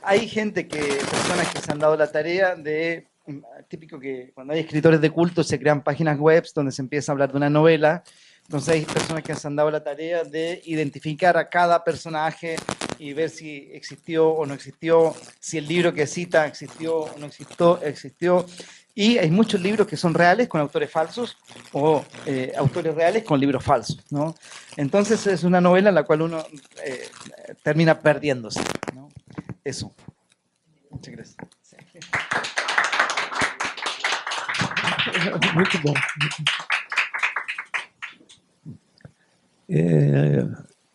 Hay personas que se han dado la tarea de, típico que cuando hay escritores de culto se crean páginas web donde se empieza a hablar de una novela. Entonces hay personas que se han dado la tarea de identificar a cada personaje y ver si existió o no existió, si el libro que cita existió o no existió. Y hay muchos libros que son reales con autores falsos o autores reales con libros falsos, ¿no? Entonces es una novela en la cual uno termina perdiéndose, ¿no? Eso. Muchas gracias. Muito bom.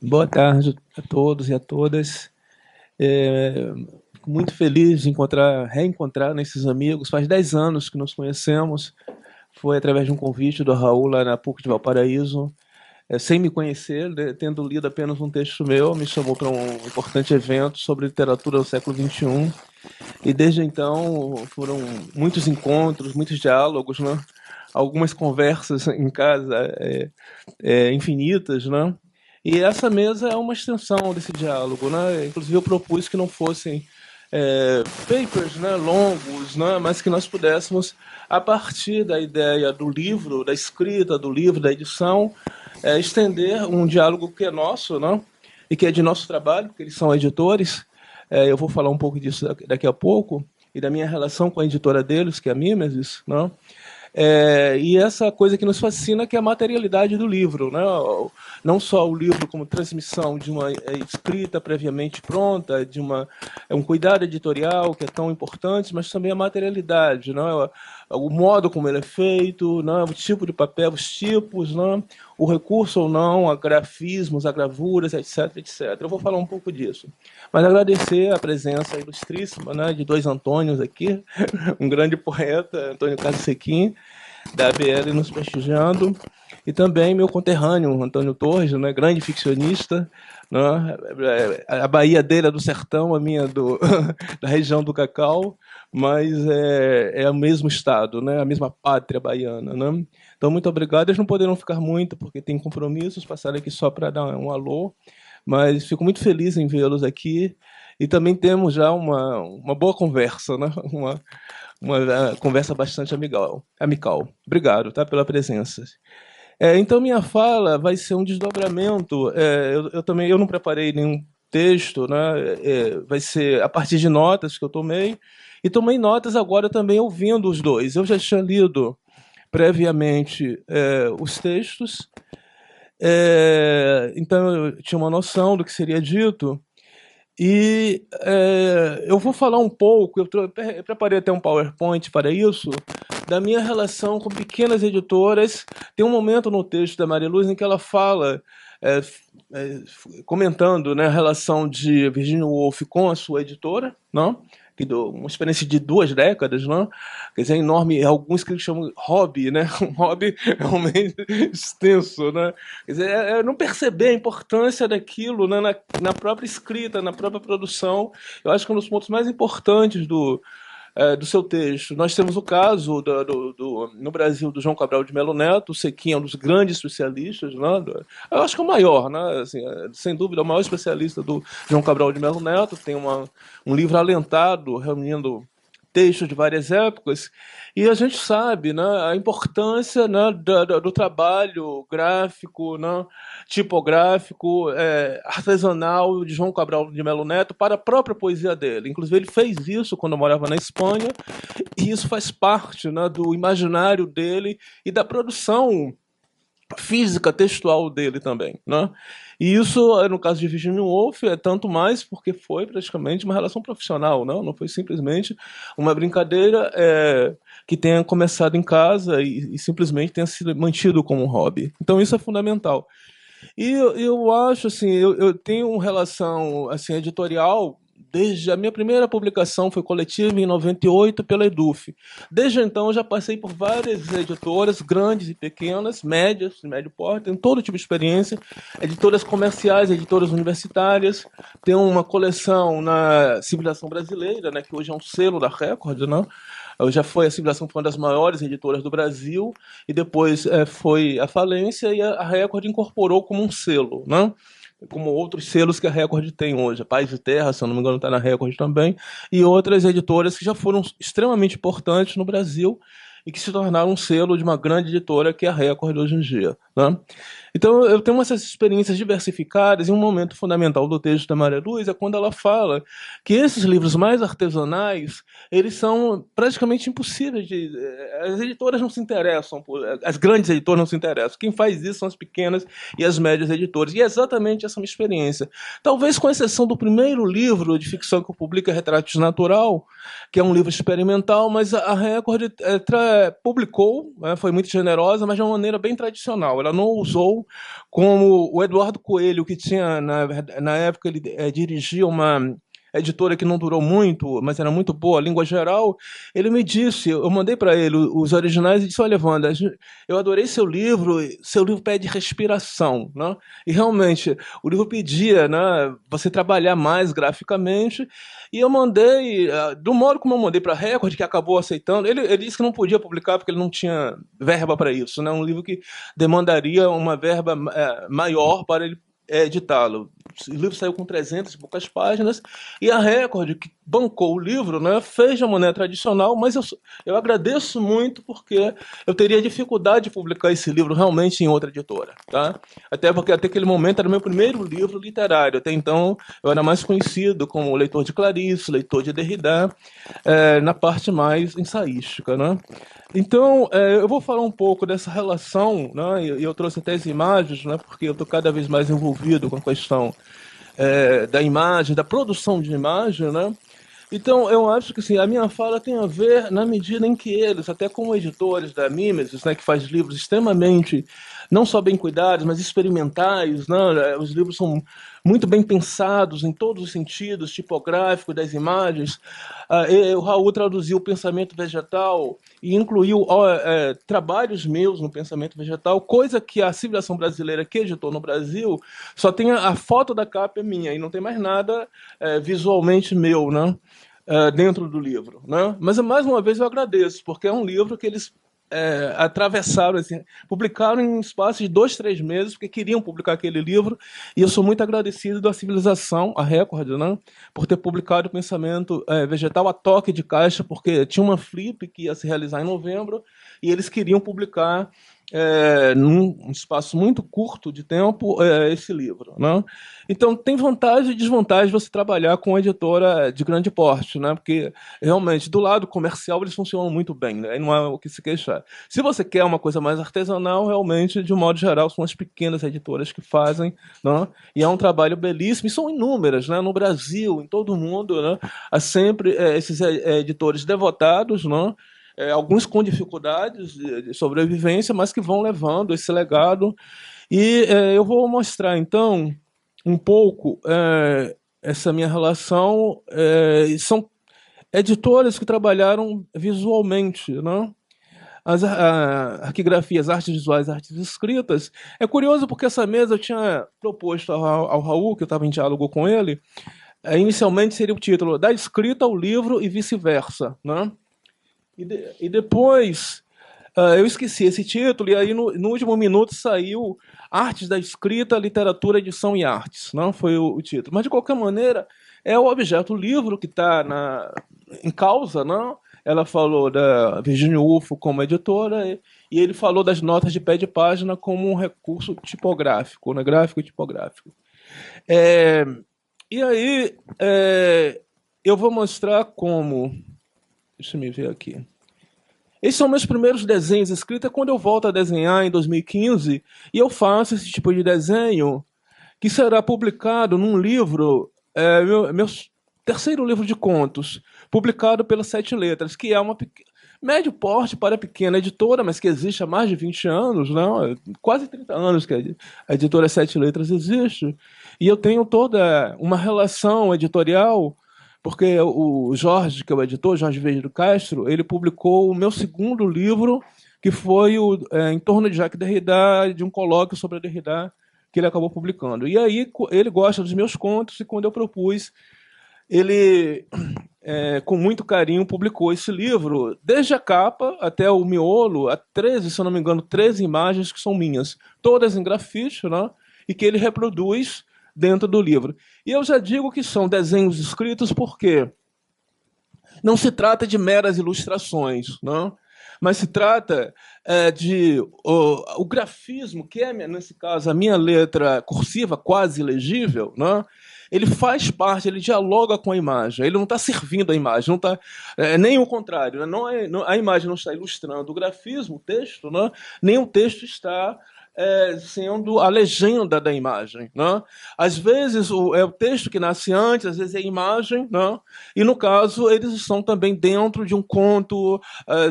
Boa tarde a todos e a todas. Fico muito feliz de reencontrar nesses amigos. Faz 10 anos que nos conhecemos. Foi através de um convite do Raul lá na PUC de Valparaíso. Sem me conhecer, tendo lido apenas um texto meu, me chamou para um importante evento sobre literatura do século XXI. E desde então foram muitos encontros, muitos diálogos, né? Algumas conversas em casa infinitas, né? E essa mesa é uma extensão desse diálogo, né? Inclusive eu propus que não fossem papers, né, longos, né, mas que nós pudéssemos, a partir da ideia do livro, da escrita do livro, da edição, estender um diálogo que é nosso, né, e que é de nosso trabalho, porque eles são editores. Eu vou falar um pouco disso daqui a pouco, e da minha relação com a editora deles, que é a Mimesis, né? E essa coisa que nos fascina, que é a materialidade do livro, né? Não só o livro como transmissão de uma escrita previamente pronta, de um cuidado editorial que é tão importante, mas também a materialidade, né? O modo como ele é feito, né? O tipo de papel, os tipos, né? O recurso ou não a grafismos, a gravuras, etc, etc. Eu vou falar um pouco disso. Mas agradecer a presença ilustríssima, né, de dois Antônios aqui, um grande poeta, Antônio Carlos Sequim, da ABL, nos prestigiando, e também meu conterrâneo, Antônio Torres, né, grande ficcionista, né, a Bahia dele é do sertão, a minha da região do Cacau, mas é o mesmo estado, né, a mesma pátria baiana. Né? Então, muito obrigado. Eles não poderão ficar muito, porque tem compromissos, passaram aqui só para dar um alô, mas fico muito feliz em vê-los aqui, e também temos já uma boa conversa, né? Uma conversa bastante amical. Obrigado, tá, pela presença. Então, minha fala vai ser um desdobramento. Eu não preparei nenhum texto, né? Vai ser a partir de notas que eu tomei, e tomei notas agora também ouvindo os dois. Eu já tinha lido previamente os textos, então eu tinha uma noção do que seria dito, e eu vou falar um pouco, eu preparei até um PowerPoint para isso, da minha relação com pequenas editoras. Tem um momento no texto da Maria Luz em que ela fala, comentando, né, a relação de Virginia Woolf com a sua editora, não? Uma experiência de 2 décadas, não? Quer dizer, enorme, alguns que chamam hobby, né? Um hobby realmente extenso, né? Quer dizer, não perceber a importância daquilo, né, na própria escrita, na própria produção. Eu acho que um dos pontos mais importantes do seu texto. Nós temos o caso no Brasil do João Cabral de Melo Neto. O Sequim é um dos grandes especialistas, né? Eu acho que é o maior, né? Assim, sem dúvida, é o maior especialista do João Cabral de Melo Neto. Tem um livro alentado, reunindo textos de várias épocas, e a gente sabe, né, a importância, né, do trabalho gráfico, né, tipográfico, artesanal de João Cabral de Melo Neto para a própria poesia dele. Inclusive, ele fez isso quando morava na Espanha, e isso faz parte, né, do imaginário dele e da produção física, textual dele também. Né? E isso, no caso de Virginia Woolf, é tanto mais porque foi praticamente uma relação profissional, não foi simplesmente uma brincadeira que tenha começado em casa e simplesmente tenha sido mantido como um hobby. Então isso é fundamental. E eu acho, assim, eu tenho uma relação assim, editorial. Desde a minha primeira publicação foi coletiva em 98 pela Eduf. Desde então eu já passei por várias editoras, grandes e pequenas, médias, de médio porte, tenho todo tipo de experiência, editoras comerciais, editoras universitárias. Tenho uma coleção na Civilização Brasileira, né, que hoje é um selo da Record, né? Já foi a Civilização, foi uma das maiores editoras do Brasil, e depois foi a falência, e a Record incorporou como um selo, né? Como outros selos que a Record tem hoje. A Paz de Terra, se eu não me engano, está na Record também, e outras editoras que já foram extremamente importantes no Brasil e que se tornaram um selo de uma grande editora, que é a Record hoje em dia. Né? Então, eu tenho essas experiências diversificadas, e um momento fundamental do texto da Maria Luz é quando ela fala que esses livros mais artesanais, eles são praticamente impossíveis de... As editoras não se interessam, as grandes editoras não se interessam. Quem faz isso são as pequenas e as médias editoras. E é exatamente essa minha experiência. Talvez com exceção do primeiro livro de ficção que eu publico, Retratos Natural, que é um livro experimental, mas a Record publicou, foi muito generosa, mas de uma maneira bem tradicional. Ela não usou como o Eduardo Coelho, que tinha, na época, ele dirigia uma editora que não durou muito, mas era muito boa, Língua Geral. Ele me disse, eu mandei para ele os originais e disse: olha, Wanda, eu adorei seu livro pede respiração. Né? E realmente, o livro pedia, né, você trabalhar mais graficamente, e eu mandei, do modo como eu mandei para a Record, que acabou aceitando. Ele disse que não podia publicar porque ele não tinha verba para isso, né? Um livro que demandaria uma verba maior para ele editá-lo. O livro saiu com 300 e poucas páginas, e a Record, que bancou o livro, né, fez de maneira tradicional, mas eu agradeço muito porque eu teria dificuldade de publicar esse livro realmente em outra editora, tá? Até porque até aquele momento era o meu primeiro livro literário. Até então eu era mais conhecido como leitor de Clarice, leitor de Derrida, na parte mais ensaística, né? Então, eu vou falar um pouco dessa relação, né? E eu trouxe até as imagens, né? Porque eu estou cada vez mais envolvido com a questão da imagem, da produção de imagem, né? Então, eu acho que assim, a minha fala tem a ver na medida em que eles, até como editores da Mimesis, né, que faz livros extremamente, não só bem cuidados, mas experimentais, né? Os livros são muito bem pensados em todos os sentidos, tipográfico das imagens. O Raul traduziu o pensamento vegetal e incluiu trabalhos meus no pensamento vegetal, coisa que a civilização brasileira que editou no Brasil só tem a foto da capa é minha e não tem mais nada visualmente meu, né? Dentro do livro, né? Mas mais uma vez eu agradeço, porque é um livro que eles atravessaram, assim, publicaram em um espaço de 2, 3 meses, porque queriam publicar aquele livro, e eu sou muito agradecido da Civilização, a Record, né, por ter publicado o Pensamento Vegetal a toque de caixa, porque tinha uma flip que ia se realizar em novembro, e eles queriam publicar num espaço muito curto de tempo esse livro, né? Então tem vantagem e desvantagem você trabalhar com uma editora de grande porte, né? Porque realmente do lado comercial eles funcionam muito bem, né? E não há o que se queixar. Se você quer uma coisa mais artesanal, realmente de um modo geral são as pequenas editoras que fazem, né? E é um trabalho belíssimo, e são inúmeras, né? No Brasil, em todo o mundo, né? Há sempre esses editores devotados, né? Alguns com dificuldades de sobrevivência, mas que vão levando esse legado. E eu vou mostrar, então, um pouco essa minha relação. São editoras que trabalharam visualmente, né? As arquigrafias, artes visuais, artes escritas. É curioso porque essa mesa eu tinha proposto ao Raul, que eu estava em diálogo com ele, inicialmente seria o título Da Escrita ao Livro e Vice-Versa, né? E depois eu esqueci esse título, e aí no último minuto saiu Artes da Escrita, Literatura, Edição e Artes. Não foi o título. Mas, de qualquer maneira, é o objeto, o livro que está em causa. Não? Ela falou da Virginia Woolf como editora, e ele falou das notas de pé de página como um recurso tipográfico, né? Gráfico e tipográfico. E aí eu vou mostrar como... Deixa eu ver aqui. Esses são meus primeiros desenhos escritos. Quando eu volto a desenhar em 2015, e eu faço esse tipo de desenho, que será publicado num livro, meu terceiro livro de contos, publicado pela Sete Letras, que é uma médio porte para pequena editora, mas que existe há mais de 20 anos, não? Quase 30 anos que a editora Sete Letras existe. E eu tenho toda uma relação editorial, porque o Jorge, que é o editor, Jorge Veiga do Castro, ele publicou o meu segundo livro, que foi em torno de Jacques Derrida, de um colóquio sobre a Derrida, que ele acabou publicando. E aí ele gosta dos meus contos, e quando eu propus, ele, com muito carinho, publicou esse livro, desde a capa até o miolo, a 13, se eu não me engano, 13 imagens que são minhas, todas em grafite, né? E que ele reproduz dentro do livro. E eu já digo que são desenhos escritos porque não se trata de meras ilustrações, não? Mas se trata de o grafismo, que é, nesse caso, a minha letra cursiva quase legível, não? Ele faz parte, ele dialoga com a imagem, ele não está servindo a imagem, não tá, nem o contrário, a imagem não está ilustrando o grafismo, o texto, não? Nem o texto está sendo a legenda da imagem. Né? Às vezes é o texto que nasce antes, às vezes é a imagem, né? E no caso eles estão também dentro de um conto,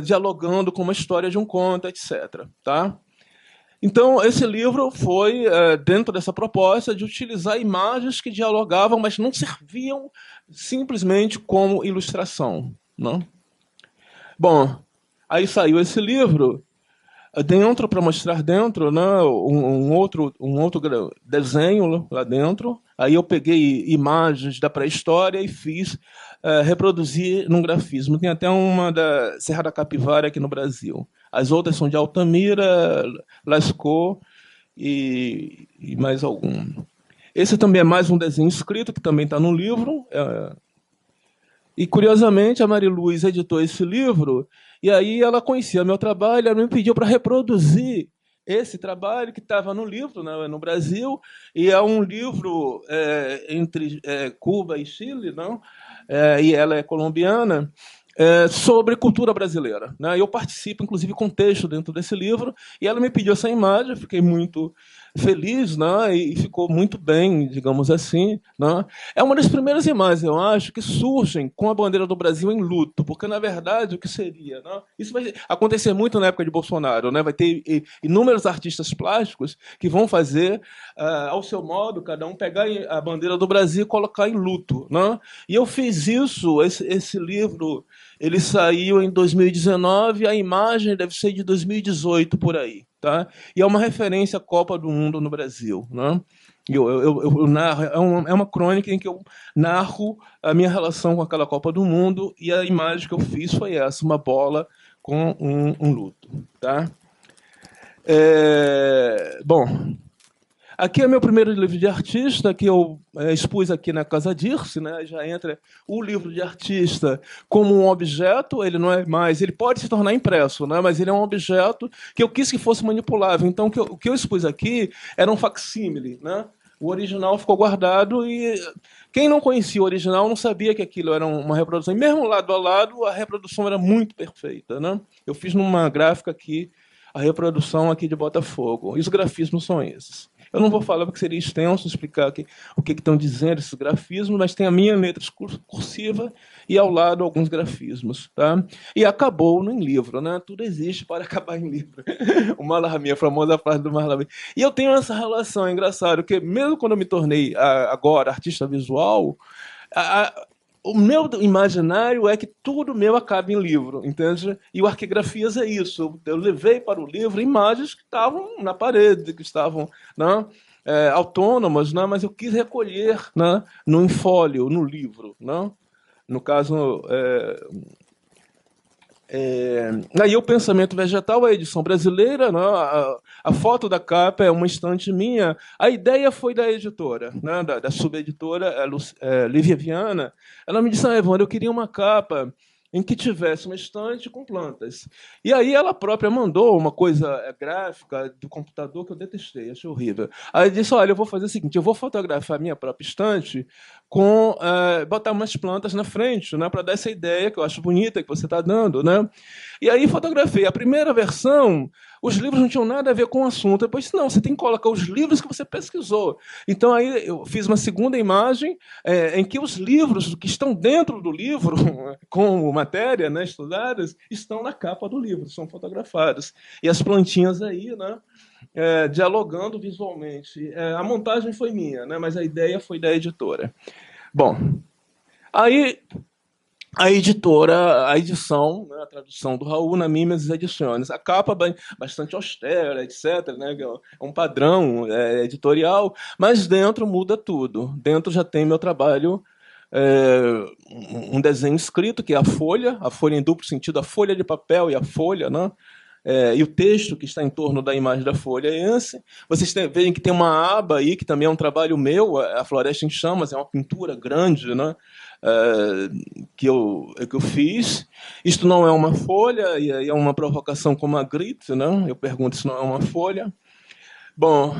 dialogando com uma história de um conto, etc. Tá? Então esse livro foi dentro dessa proposta de utilizar imagens que dialogavam, mas não serviam simplesmente como ilustração. Né? Bom, aí saiu esse livro. Dentro, para mostrar dentro, né, um outro desenho lá dentro. Aí eu peguei imagens da pré-história e fiz reproduzir num grafismo. Tem até uma da Serra da Capivara aqui no Brasil. As outras são de Altamira, Lascaux e mais algum. Esse também é mais um desenho escrito, que também está no livro. E, curiosamente, a Mariluz editou esse livro, e aí ela conhecia meu trabalho, ela me pediu para reproduzir esse trabalho que estava no livro, né, no Brasil, e é um livro entre Cuba e Chile, não? E ela é colombiana, sobre cultura brasileira, né? Eu participo, inclusive, com texto dentro desse livro, e ela me pediu essa imagem, eu fiquei muito feliz, né? E ficou muito bem, digamos assim, né? É uma das primeiras imagens, eu acho, que surgem com a bandeira do Brasil em luto, porque, na verdade, o que seria? Né? Isso vai acontecer muito na época de Bolsonaro, né? Vai ter inúmeros artistas plásticos que vão fazer, ao seu modo, cada um pegar a bandeira do Brasil e colocar em luto. Né? E eu fiz isso, esse livro, ele saiu em 2019, a imagem deve ser de 2018, por aí. Tá? E é uma referência à Copa do Mundo no Brasil. Né? Eu narro, é uma crônica em que eu narro a minha relação com aquela Copa do Mundo, e a imagem que eu fiz foi essa, uma bola com um luto. Tá? Bom, aqui é meu primeiro livro de artista, que eu expus aqui na Casa Dirce, né? Já entra o livro de artista como um objeto, ele não é mais, ele pode se tornar impresso, né? Mas ele é um objeto que eu quis que fosse manipulável. Então, o que eu expus aqui era um facsímile, né? O original ficou guardado, e quem não conhecia o original não sabia que aquilo era uma reprodução. E mesmo lado a lado, a reprodução era muito perfeita, né? Eu fiz numa gráfica aqui a reprodução aqui de Botafogo. E os grafismos são esses. Eu não vou falar porque seria extenso explicar o que estão dizendo esses grafismos, mas tem a minha letra cursiva e ao lado alguns grafismos. Tá? E acabou em livro, né? Tudo existe para acabar em livro. O Mallarmé, a famosa frase do Mallarmé. E eu tenho essa relação, é engraçado, porque mesmo quando eu me tornei agora artista visual, o meu imaginário é que tudo meu acaba em livro, entende? E o Arquigrafias é isso. Eu levei para o livro imagens que estavam na parede, que estavam, né, autônomas, né, mas eu quis recolher, né, no infólio, no livro. Né? No caso, aí o pensamento vegetal, a edição brasileira, né? A foto da capa é uma estante minha. A ideia foi da editora, né? da subeditora, Lívia Viana. Ela me disse: Evandro, eu queria uma capa em que tivesse uma estante com plantas. E aí ela própria mandou uma coisa gráfica do computador que eu detestei, achei horrível. Aí disse: olha, eu vou fazer o seguinte, eu vou fotografar a minha própria estante com botar umas plantas na frente, né, para dar essa ideia que eu acho bonita que você está dando. Né? E aí fotografei. A primeira versão, os livros não tinham nada a ver com o assunto. Depois, não, você tem que colocar os livros que você pesquisou. Então, aí eu fiz uma segunda imagem em que os livros que estão dentro do livro, como matéria, né, estudadas, estão na capa do livro, são fotografadas. E as plantinhas aí, né, dialogando visualmente. A montagem foi minha, né, mas a ideia foi da editora. Bom, aí a editora, a edição, né, a tradução do Raul na Mimes Edições. A capa bastante austera, etc. Né, é um padrão editorial, mas dentro muda tudo. Dentro já tem meu trabalho, um desenho escrito, que é a folha em duplo sentido, a folha de papel e a folha, né? E o texto que está em torno da imagem da folha é esse. Vocês veem que tem uma aba aí, que também é um trabalho meu, a Floresta em Chamas, é uma pintura grande, né? Que eu fiz. Isto não é uma folha, e aí é uma provocação como a Grit, né? Eu pergunto se não é uma folha. Bom,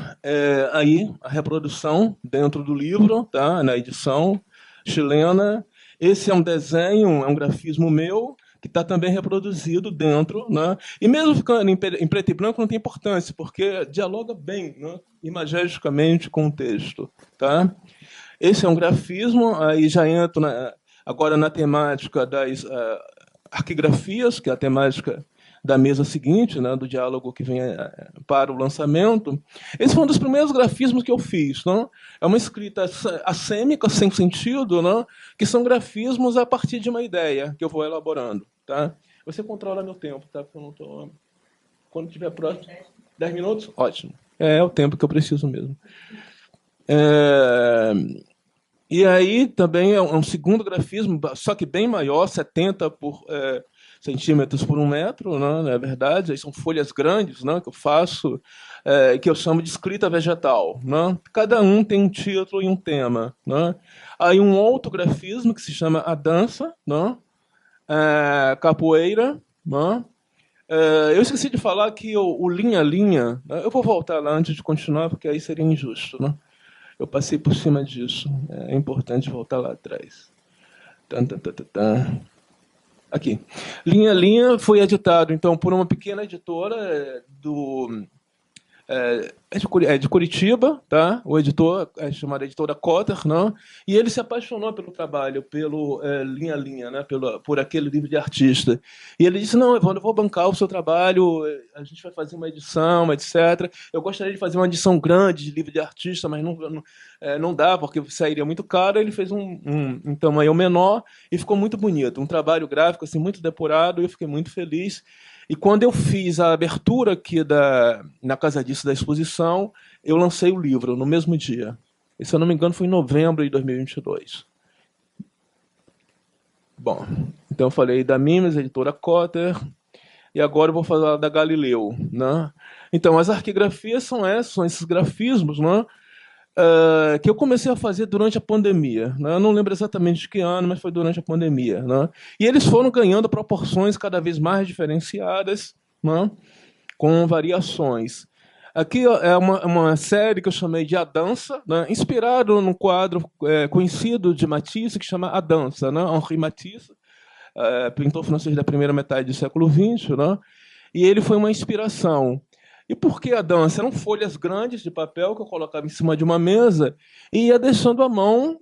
aí a reprodução dentro do livro, tá? Na edição chilena. Esse é um desenho, é um grafismo meu, que está também reproduzido dentro. Né? E mesmo ficando em preto e branco, não tem importância, porque dialoga bem, né? Imagesticamente com o texto. Tá? Esse é um grafismo, aí já entro agora na temática das arquigrafias, que é a temática da mesa seguinte, né, do diálogo que vem para o lançamento. Esse foi um dos primeiros grafismos que eu fiz. Né? É uma escrita assêmica, sem sentido, né, que são grafismos a partir de uma ideia que eu vou elaborando. Tá? Você controla meu tempo, tá? Porque eu não tô... Quando tiver próximo... 10 minutos? Ótimo. É o tempo que eu preciso mesmo. E aí também é um segundo grafismo, só que bem maior, 70 por centímetros por 1 metro, né, na verdade. Aí são folhas grandes, né, que eu faço, que eu chamo de escrita vegetal. Né? Cada um tem um título e um tema. Né? Aí um outro grafismo que se chama A Dança, né? Capoeira. Né? Eu esqueci de falar que o linha a linha, né? Eu vou voltar lá antes de continuar, porque aí seria injusto. Né? Eu passei por cima disso. É importante voltar lá atrás. Aqui. Linha a linha foi editado, então, por uma pequena editora de Curitiba, tá? O editor é chamado Editora Cotter, não? E ele se apaixonou pelo trabalho, pelo linha a linha, né? Por aquele livro de artista. E ele disse: não, Evandro, eu vou bancar o seu trabalho, a gente vai fazer uma edição, etc. Eu gostaria de fazer uma edição grande de livro de artista, mas não dá, porque sairia muito caro. Ele fez um tamanho menor e ficou muito bonito. Um trabalho gráfico assim, muito depurado, e eu fiquei muito feliz. E quando eu fiz a abertura aqui na Casa Disso da exposição, eu lancei o livro no mesmo dia. E, se eu não me engano, foi em novembro de 2022. Bom, então eu falei da Mimes, editora Cotter, e agora eu vou falar da Galileu. Né? Então, as arquigrafias são esses grafismos, né? Que eu comecei a fazer durante a pandemia. Né? Eu não lembro exatamente de que ano, mas foi durante a pandemia. Né? E eles foram ganhando proporções cada vez mais diferenciadas, né? Com variações. Aqui é uma série que eu chamei de A Dança, né? Inspirado num quadro conhecido de Matisse, que chama A Dança. Né? Henri Matisse, pintor francês da primeira metade do século XX, né? E ele foi uma inspiração. E por que a dança? Eram folhas grandes de papel que eu colocava em cima de uma mesa e ia deixando a mão,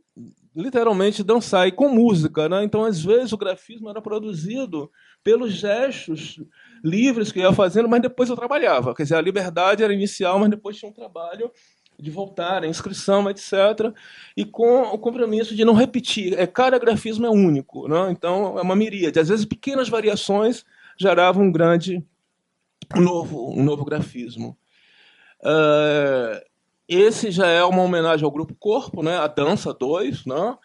literalmente, dançar, e com música. Né? Então, às vezes, o grafismo era produzido pelos gestos livres que eu ia fazendo, mas depois eu trabalhava. Quer dizer, a liberdade era inicial, mas depois tinha um trabalho de voltar, a inscrição, etc. E com o compromisso de não repetir. Cada grafismo é único. Né? Então, é uma miríade. Às vezes, pequenas variações geravam um novo grafismo. Esse já é uma homenagem ao Grupo Corpo, né? A Dança 2. Né?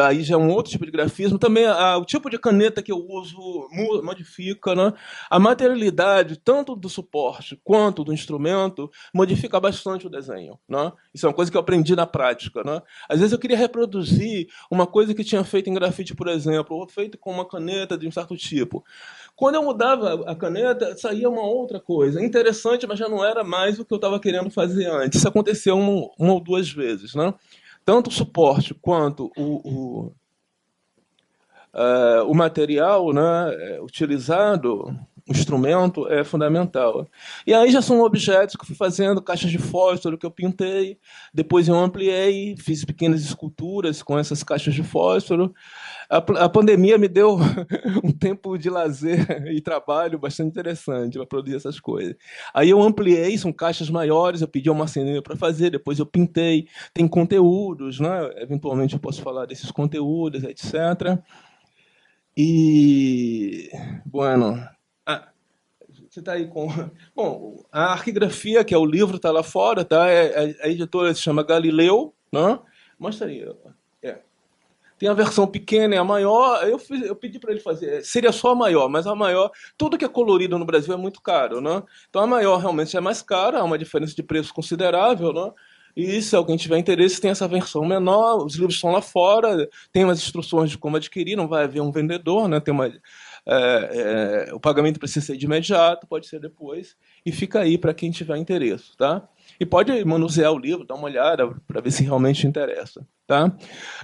Aí já é um outro tipo de grafismo. Também o tipo de caneta que eu uso modifica. Né? A materialidade, tanto do suporte quanto do instrumento, modifica bastante o desenho. Né? Isso é uma coisa que eu aprendi na prática. Né? Às vezes eu queria reproduzir uma coisa que tinha feito em grafite, por exemplo, ou feito com uma caneta de um certo tipo. Quando eu mudava a caneta, saía uma outra coisa. Interessante, mas já não era mais o que eu estava querendo fazer antes. Isso aconteceu uma ou duas vezes. Né? Tanto o suporte quanto o material, né, utilizado, o instrumento, é fundamental. E aí já são objetos que eu fui fazendo, caixas de fósforo que eu pintei, depois eu ampliei, fiz pequenas esculturas com essas caixas de fósforo. A pandemia me deu um tempo de lazer e trabalho bastante interessante para produzir essas coisas. Aí eu ampliei, são caixas maiores, eu pedi ao marceneiro para fazer, depois eu pintei. Tem conteúdos, né? Eventualmente eu posso falar desses conteúdos, etc. E, bueno, você está aí com... Bom, a arquigrafia, que é o livro, está lá fora, tá? A editora se chama Galileu, né? Mostra aí. Tem a versão pequena e a maior. Eu pedi para ele fazer. Seria só a maior, mas a maior... Tudo que é colorido no Brasil é muito caro, né? Então a maior realmente é mais cara, há uma diferença de preço considerável, né? E se alguém tiver interesse, tem essa versão menor. Os livros estão lá fora, tem umas instruções de como adquirir, não vai haver um vendedor, né? Tem o pagamento precisa ser de imediato, pode ser depois, e fica aí para quem tiver interesse, tá? E pode manusear o livro, dar uma olhada para ver se realmente interessa. Tá?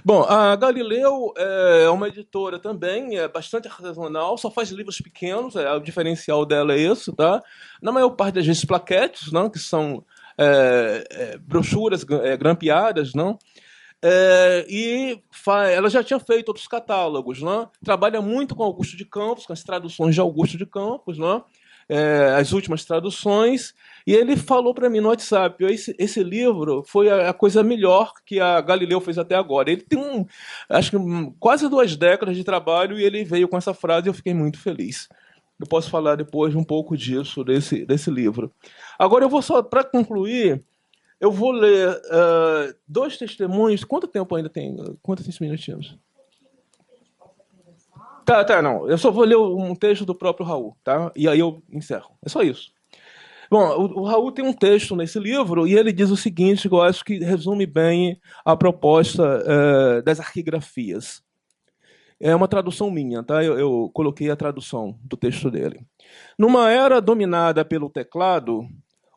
Bom, a Galileu é uma editora também, é bastante artesanal, só faz livros pequenos, o diferencial dela é isso. Tá? Na maior parte das vezes plaquetes, não? Que são brochuras grampeadas, não? Ela já tinha feito outros catálogos. Não? Trabalha muito com Augusto de Campos, com as traduções de Augusto de Campos, não? As últimas traduções, e ele falou para mim no WhatsApp: esse livro foi a coisa melhor que a Galileu fez até agora. Ele tem acho que quase 2 décadas de trabalho, e ele veio com essa frase e eu fiquei muito feliz. Eu posso falar depois um pouco disso, desse livro. Agora eu vou só, para concluir, eu vou ler 2 testemunhos. Quanto tempo ainda tem? Quantos minutinhos? Tá, não. Eu só vou ler um texto do próprio Raul, tá? E aí eu encerro. É só isso. Bom, o Raul tem um texto nesse livro e ele diz o seguinte, que eu acho que resume bem a proposta das arquigrafias. É uma tradução minha, tá? Eu coloquei a tradução do texto dele. Numa era dominada pelo teclado,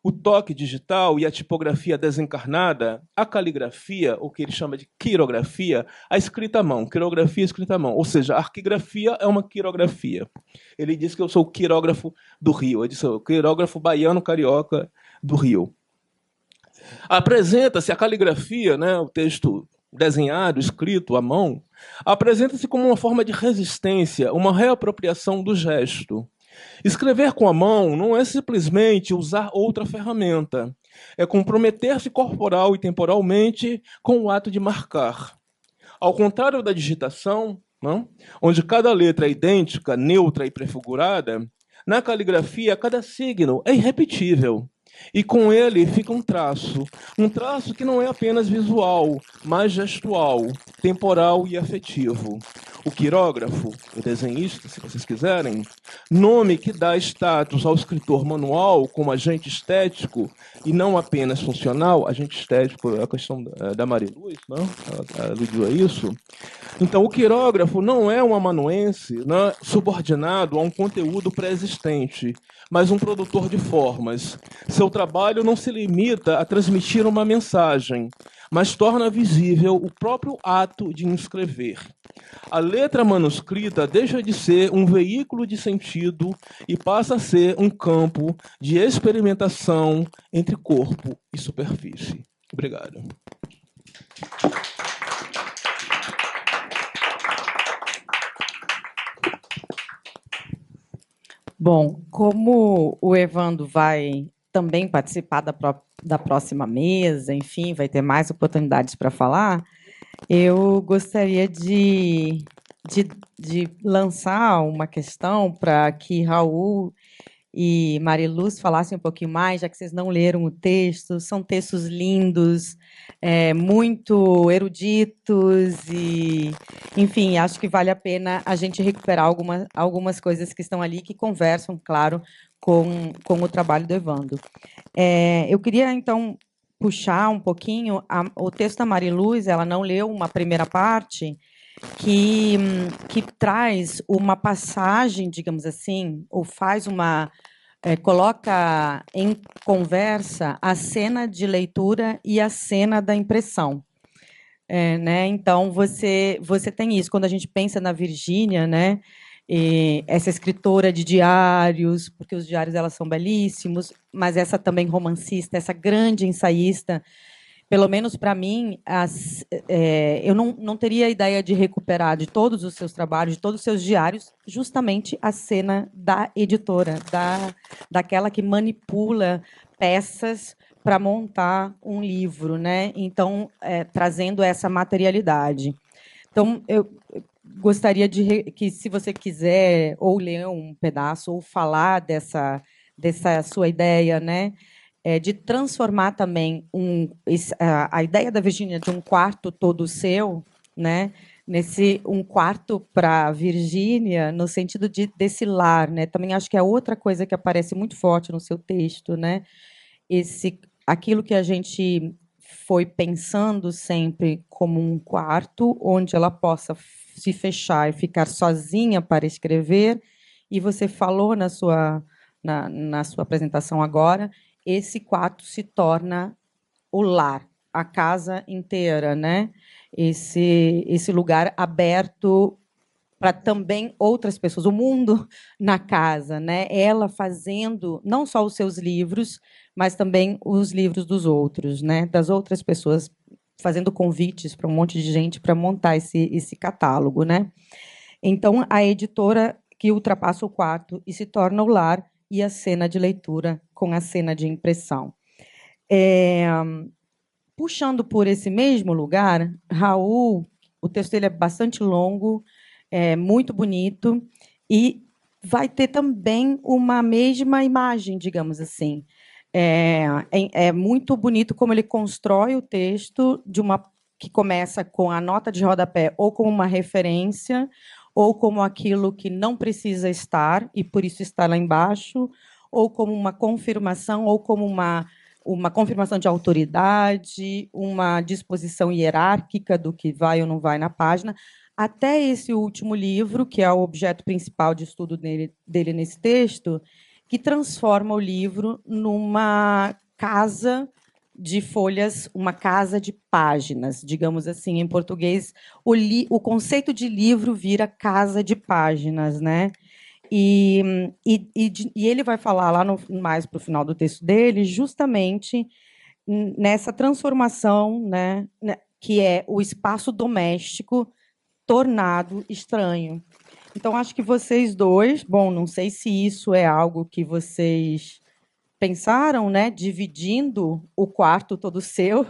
o toque digital e a tipografia desencarnada, a caligrafia, o que ele chama de quirografia, a escrita à mão, quirografia e escrita à mão. Ou seja, a arquigrafia é uma quirografia. Ele diz que eu sou o quirógrafo do Rio, eu disse, o quirógrafo baiano carioca do Rio. Apresenta-se a caligrafia, né, o texto desenhado, escrito à mão, apresenta-se como uma forma de resistência, uma reapropriação do gesto. Escrever com a mão não é simplesmente usar outra ferramenta, é comprometer-se corporal e temporalmente com o ato de marcar. Ao contrário da digitação, não? Onde cada letra é idêntica, neutra e prefigurada, na caligrafia cada signo é irrepetível. E com ele fica um traço que não é apenas visual, mas gestual, temporal e afetivo. O quirógrafo, o desenhista, se vocês quiserem, nome que dá status ao escritor manual como agente estético e não apenas funcional. Agente estético é a questão da Mariluz, não? Ela aludiu a isso. Então, o quirógrafo não é um amanuense, né, subordinado a um conteúdo pré-existente, mas um produtor de formas. Seu trabalho não se limita a transmitir uma mensagem, mas torna visível o próprio ato de inscrever. A letra manuscrita deixa de ser um veículo de sentido e passa a ser um campo de experimentação entre corpo e superfície. Obrigado. Bom, como o Evandro vai também participar da próxima mesa, enfim, vai ter mais oportunidades para falar, eu gostaria de lançar uma questão para que Raul e Mariluz falassem um pouquinho mais, já que vocês não leram o texto. São textos lindos, muito eruditos e, enfim, acho que vale a pena a gente recuperar algumas coisas que estão ali que conversam, claro, com o trabalho do Evandro. Eu queria, então, puxar um pouquinho o texto da Mariluz. Ela não leu uma primeira parte que traz uma passagem, digamos assim, ou faz coloca em conversa a cena de leitura e a cena da impressão. Né? Então, você tem isso. Quando a gente pensa na Virgínia, né? Essa escritora de diários, porque os diários elas são belíssimos, mas essa também romancista, essa grande ensaísta. Pelo menos para mim, eu não teria a ideia de recuperar de todos os seus trabalhos, de todos os seus diários, justamente a cena da editora, daquela que manipula peças para montar um livro, né? Então, trazendo essa materialidade. Então, eu gostaria que, se você quiser, ou ler um pedaço, ou falar dessa sua ideia, né? De transformar também a ideia da Virgínia de um quarto todo seu, né, nesse um quarto para Virgínia, no sentido desse lar, né? Também acho que é outra coisa que aparece muito forte no seu texto, né? Aquilo que a gente foi pensando sempre como um quarto onde ela possa se fechar e ficar sozinha para escrever. E você falou na sua apresentação agora, esse quarto se torna o lar, a casa inteira, né? Esse lugar aberto para também outras pessoas, o mundo na casa, né? Ela fazendo não só os seus livros, mas também os livros dos outros, né? Das outras pessoas, fazendo convites para um monte de gente para montar esse catálogo, né? Então, a editora que ultrapassa o quarto e se torna o lar, e a cena de leitura com a cena de impressão. Puxando por esse mesmo lugar, Raul, o texto dele é bastante longo, muito bonito, e vai ter também uma mesma imagem, digamos assim. É muito bonito como ele constrói o texto que começa com a nota de rodapé ou com uma referência, ou como aquilo que não precisa estar e por isso está lá embaixo, ou como uma confirmação, ou como uma confirmação de autoridade, uma disposição hierárquica do que vai ou não vai na página, até esse último livro, que é o objeto principal de estudo dele nesse texto, que transforma o livro numa casa de folhas, uma casa de páginas, digamos assim, em português, o conceito de livro vira casa de páginas, né? E ele vai falar lá mais para o final do texto dele, justamente nessa transformação, né, que é o espaço doméstico tornado estranho. Então, acho que vocês dois, bom, não sei se isso é algo que vocês pensaram, né, dividindo o quarto todo seu,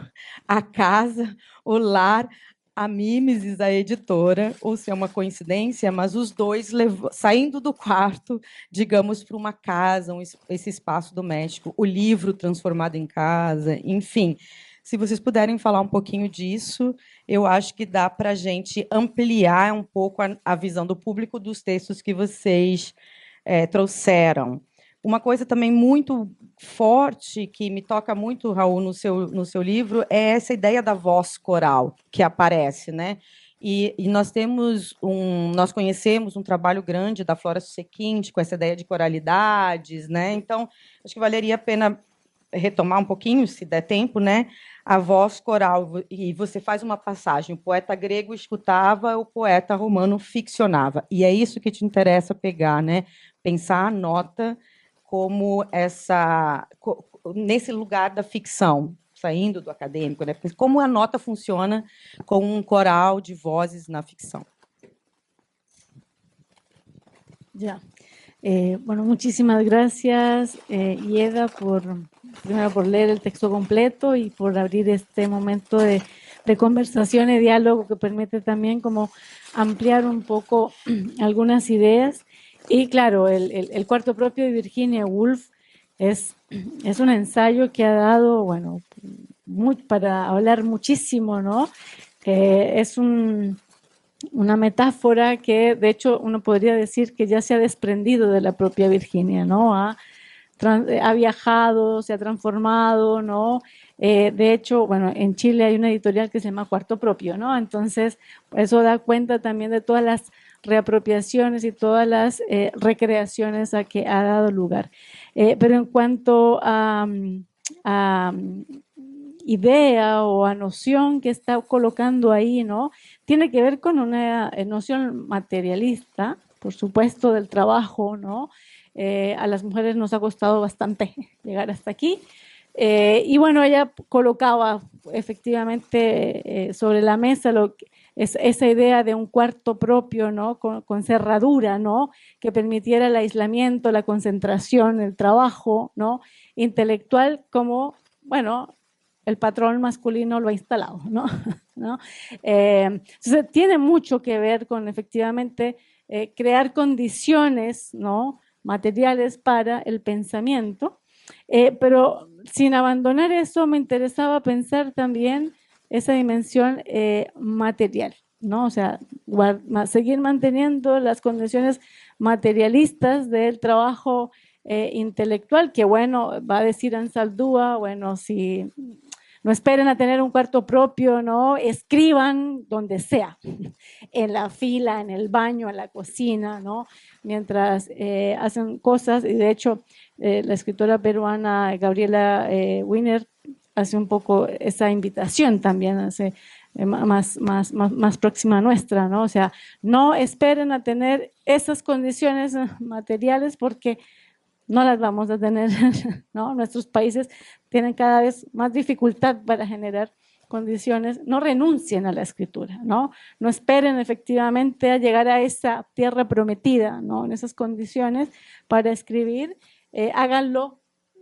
a casa, o lar, a Mimesis, a editora, ou se é uma coincidência, mas os dois saindo do quarto, digamos, para uma casa, esse espaço doméstico, o livro transformado em casa, enfim. Se vocês puderem falar um pouquinho disso, eu acho que dá para a gente ampliar um pouco a visão do público dos textos que vocês trouxeram. Uma coisa também muito forte, que me toca muito, Raul, no seu livro, é essa ideia da voz coral que aparece, né? E nós conhecemos um trabalho grande da Flora Susequinte com essa ideia de coralidades, né? Então, acho que valeria a pena retomar um pouquinho, se der tempo, né? A voz coral, e você faz uma passagem, o poeta grego escutava, o poeta romano ficcionava, e é isso que te interessa pegar, né? Pensar a nota como nesse lugar da ficção, saindo do acadêmico, né? Como a nota funciona com um coral de vozes na ficção. Ya. Bueno, muchísimas gracias, Ieda, primero por leer el texto completo y por abrir este momento de conversación y diálogo que permite también como ampliar un poco algunas ideas. Y claro, el cuarto propio de Virginia Woolf es un ensayo que ha dado, bueno, para hablar muchísimo, ¿no? Es una metáfora que, de hecho, uno podría decir que ya se ha desprendido de la propia Virginia, ¿no? Ha viajado, se ha transformado, ¿no? De hecho, bueno, en Chile hay una editorial que se llama Cuarto Propio, ¿no? Entonces, eso da cuenta también de todas las reapropiaciones y todas las recreaciones a que ha dado lugar. Pero en cuanto a idea o a noción que está colocando ahí, ¿no? Tiene que ver con una noción materialista, por supuesto, del trabajo, ¿no? A las mujeres nos ha costado bastante llegar hasta aquí. Y bueno, ella colocaba efectivamente sobre la mesa esa idea de un cuarto propio, ¿no? Con cerradura, ¿no? Que permitiera el aislamiento, la concentración, el trabajo, ¿no? Intelectual como, bueno, el patrón masculino lo ha instalado, ¿no? ¿No? Entonces, tiene mucho que ver con efectivamente crear condiciones, ¿no? Materiales para el pensamiento, pero sin abandonar eso me interesaba pensar también esa dimensión material, ¿no? O sea, seguir manteniendo las condiciones materialistas del trabajo intelectual, que bueno, va a decir Ansaldúa, bueno, si no esperen a tener un cuarto propio, ¿no? Escriban donde sea, en la fila, en el baño, en la cocina, ¿no? Mientras hacen cosas, y de hecho la escritora peruana Gabriela Wiener hace un poco esa invitación también, hace más próxima a nuestra, ¿no? O sea, no esperen a tener esas condiciones materiales porque no las vamos a tener, ¿no? Nuestros países tienen cada vez más dificultad para generar condiciones. No renuncien a la escritura, ¿no? No esperen efectivamente a llegar a esa tierra prometida, ¿no? En esas condiciones para escribir, háganlo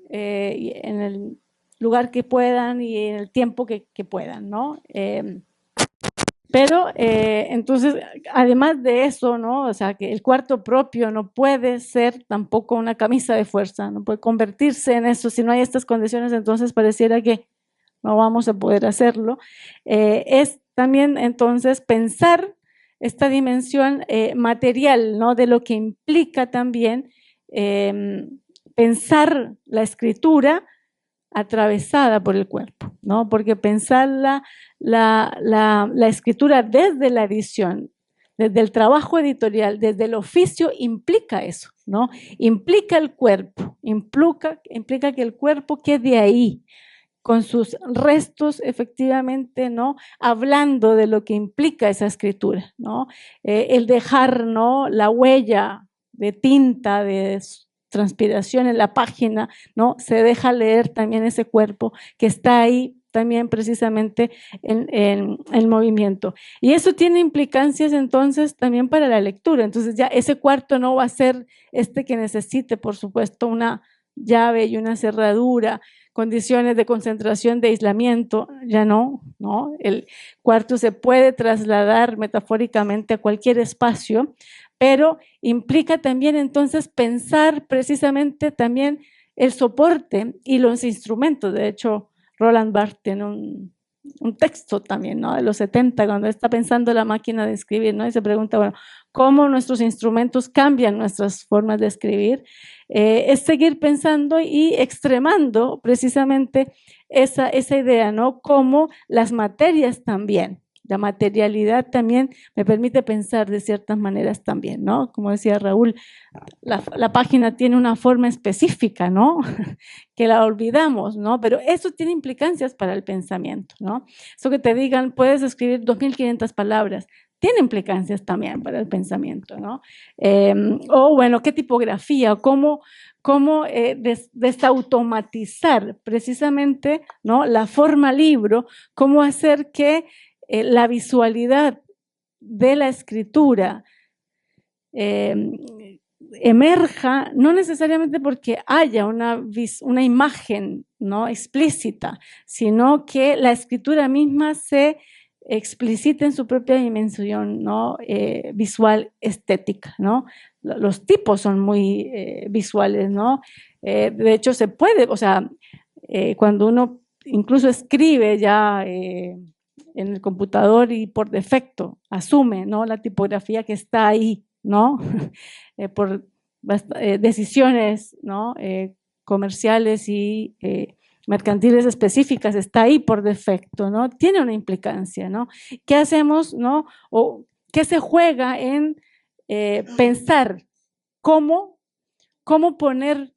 en el lugar que puedan y en el tiempo que puedan, ¿no? Pero entonces, además de eso, ¿no? O sea, que el cuarto propio no puede ser tampoco una camisa de fuerza, no puede convertirse en eso. Si no hay estas condiciones, entonces pareciera que no vamos a poder hacerlo. Es también entonces pensar esta dimensión material, ¿no? De lo que implica también pensar la escritura atravesada por el cuerpo, ¿no? Porque pensar la escritura desde la edición, desde el trabajo editorial, desde el oficio, implica eso, ¿no? Implica el cuerpo, implica que el cuerpo quede ahí, con sus restos, efectivamente, ¿no? Hablando de lo que implica esa escritura, ¿no? El dejar, ¿no? La huella de tinta, de transpiración en la página, ¿no? Se deja leer también ese cuerpo que está ahí también precisamente en movimiento. Y eso tiene implicancias entonces también para la lectura. Entonces ya ese cuarto no va a ser que necesite, por supuesto, una llave y una cerradura, condiciones de concentración, de aislamiento, ya no. El cuarto se puede trasladar metafóricamente a cualquier espacio, pero implica también entonces pensar precisamente también el soporte y los instrumentos. De hecho, Roland Barthes tiene un texto también, ¿no? De los 70, cuando está pensando la máquina de escribir, ¿no? Y se pregunta, bueno, ¿cómo nuestros instrumentos cambian nuestras formas de escribir? Es seguir pensando y extremando precisamente esa idea, ¿no? Cómo las materias también, la materialidad también me permite pensar de ciertas maneras también, ¿no? Como decía Raúl, la página tiene una forma específica, ¿no? Que la olvidamos, ¿no? Pero eso tiene implicancias para el pensamiento, ¿no? Eso que te digan, puedes escribir 2.500 palabras, tiene implicancias también para el pensamiento, ¿no? O bueno, ¿qué tipografía? ¿Cómo desautomatizar precisamente, ¿no? La forma libro, cómo hacer que la visualidad de la escritura emerja, no necesariamente porque haya una imagen, ¿no? Explícita, sino que la escritura misma se explicita en su propia dimensión, ¿no? Visual, estética, ¿no? Los tipos son muy visuales, ¿no? De hecho, se puede, o sea, cuando uno incluso escribe ya en el computador y por defecto asume, ¿no? La tipografía que está ahí, ¿no? Por decisiones, ¿no? Comerciales y mercantiles específicas, está ahí por defecto, ¿no? Tiene una implicancia, ¿no? ¿Qué hacemos, no? O ¿qué se juega en pensar cómo poner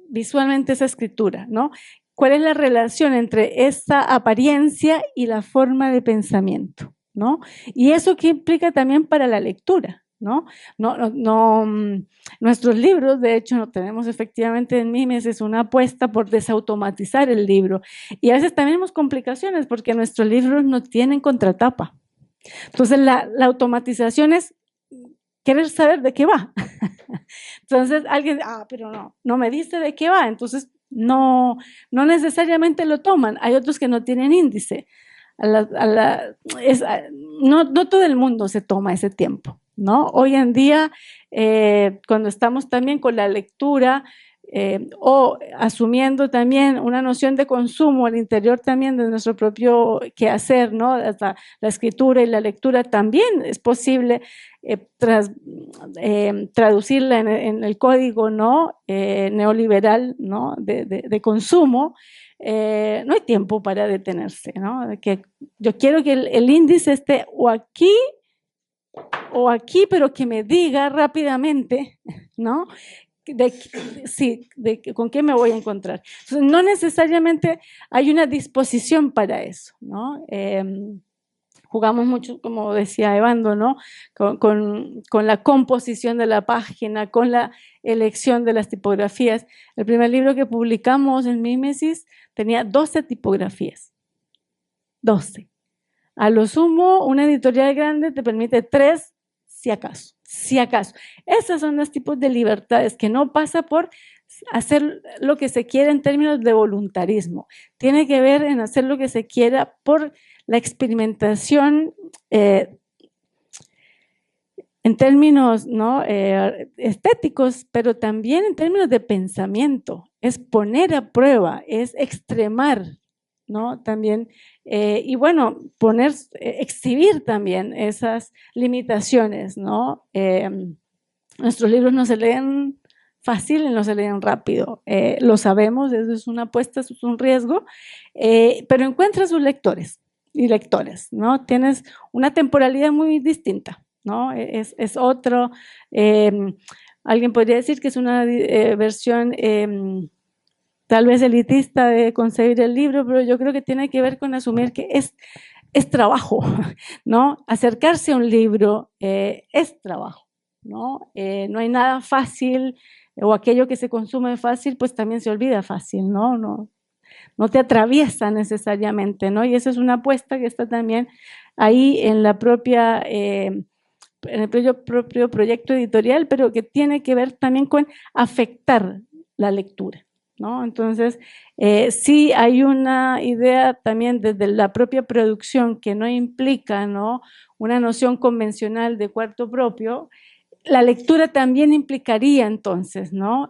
visualmente esa escritura, ¿no? ¿Cuál es la relación entre esa apariencia y la forma de pensamiento, ¿no? Y eso que implica también para la lectura, ¿no? Nuestros libros, de hecho, no tenemos efectivamente en Mimes, es una apuesta por desautomatizar el libro. Y a veces tenemos complicaciones porque nuestros libros no tienen contratapa. Entonces, la automatización es querer saber de qué va. Entonces, alguien, pero no me dice de qué va, entonces no necesariamente lo toman. Hay otros que no tienen índice. No todo el mundo se toma ese tiempo, ¿no? Hoy en día, cuando estamos también con la lectura o asumiendo también una noción de consumo al interior también de nuestro propio quehacer, ¿no? Hasta la escritura y la lectura también es posible traducirla en el código, ¿no? Neoliberal, ¿no? de consumo. No hay tiempo para detenerse, ¿no? Que yo quiero que el índice esté o aquí, pero que me diga rápidamente, ¿no? ¿Con qué me voy a encontrar? Entonces, no necesariamente hay una disposición para eso, ¿no? Jugamos mucho, como decía Evando, ¿no? Con la composición de la página, con la elección de las tipografías. El primer libro que publicamos en Mimesis tenía 12 tipografías. 12. A lo sumo, una editorial grande te permite 3, si acaso. Esos son los tipos de libertades que no pasa por hacer lo que se quiere en términos de voluntarismo. Tiene que ver en hacer lo que se quiera por la experimentación en términos, ¿no? Estéticos, pero también en términos de pensamiento. Es poner a prueba, es extremar, ¿no? También, y bueno, exhibir también esas limitaciones, ¿no? Nuestros libros no se leen fácil y no se leen rápido, lo sabemos, eso es una apuesta, eso es un riesgo, pero encuentras sus lectores y lectores, ¿no? Tienes una temporalidad muy distinta, ¿no? Es otro, alguien podría decir que es una versión tal vez elitista de concebir el libro, pero yo creo que tiene que ver con asumir que es trabajo, ¿no? Acercarse a un libro es trabajo, ¿no? No hay nada fácil, o aquello que se consume fácil, pues también se olvida fácil, ¿no? No te atraviesa necesariamente, ¿no? Y esa es una apuesta que está también ahí en la propia... en el propio proyecto editorial, pero que tiene que ver también con afectar la lectura, ¿no? Entonces, sí hay una idea también desde la propia producción que no implica, ¿no?, una noción convencional de cuarto propio. La lectura también implicaría entonces, ¿no?,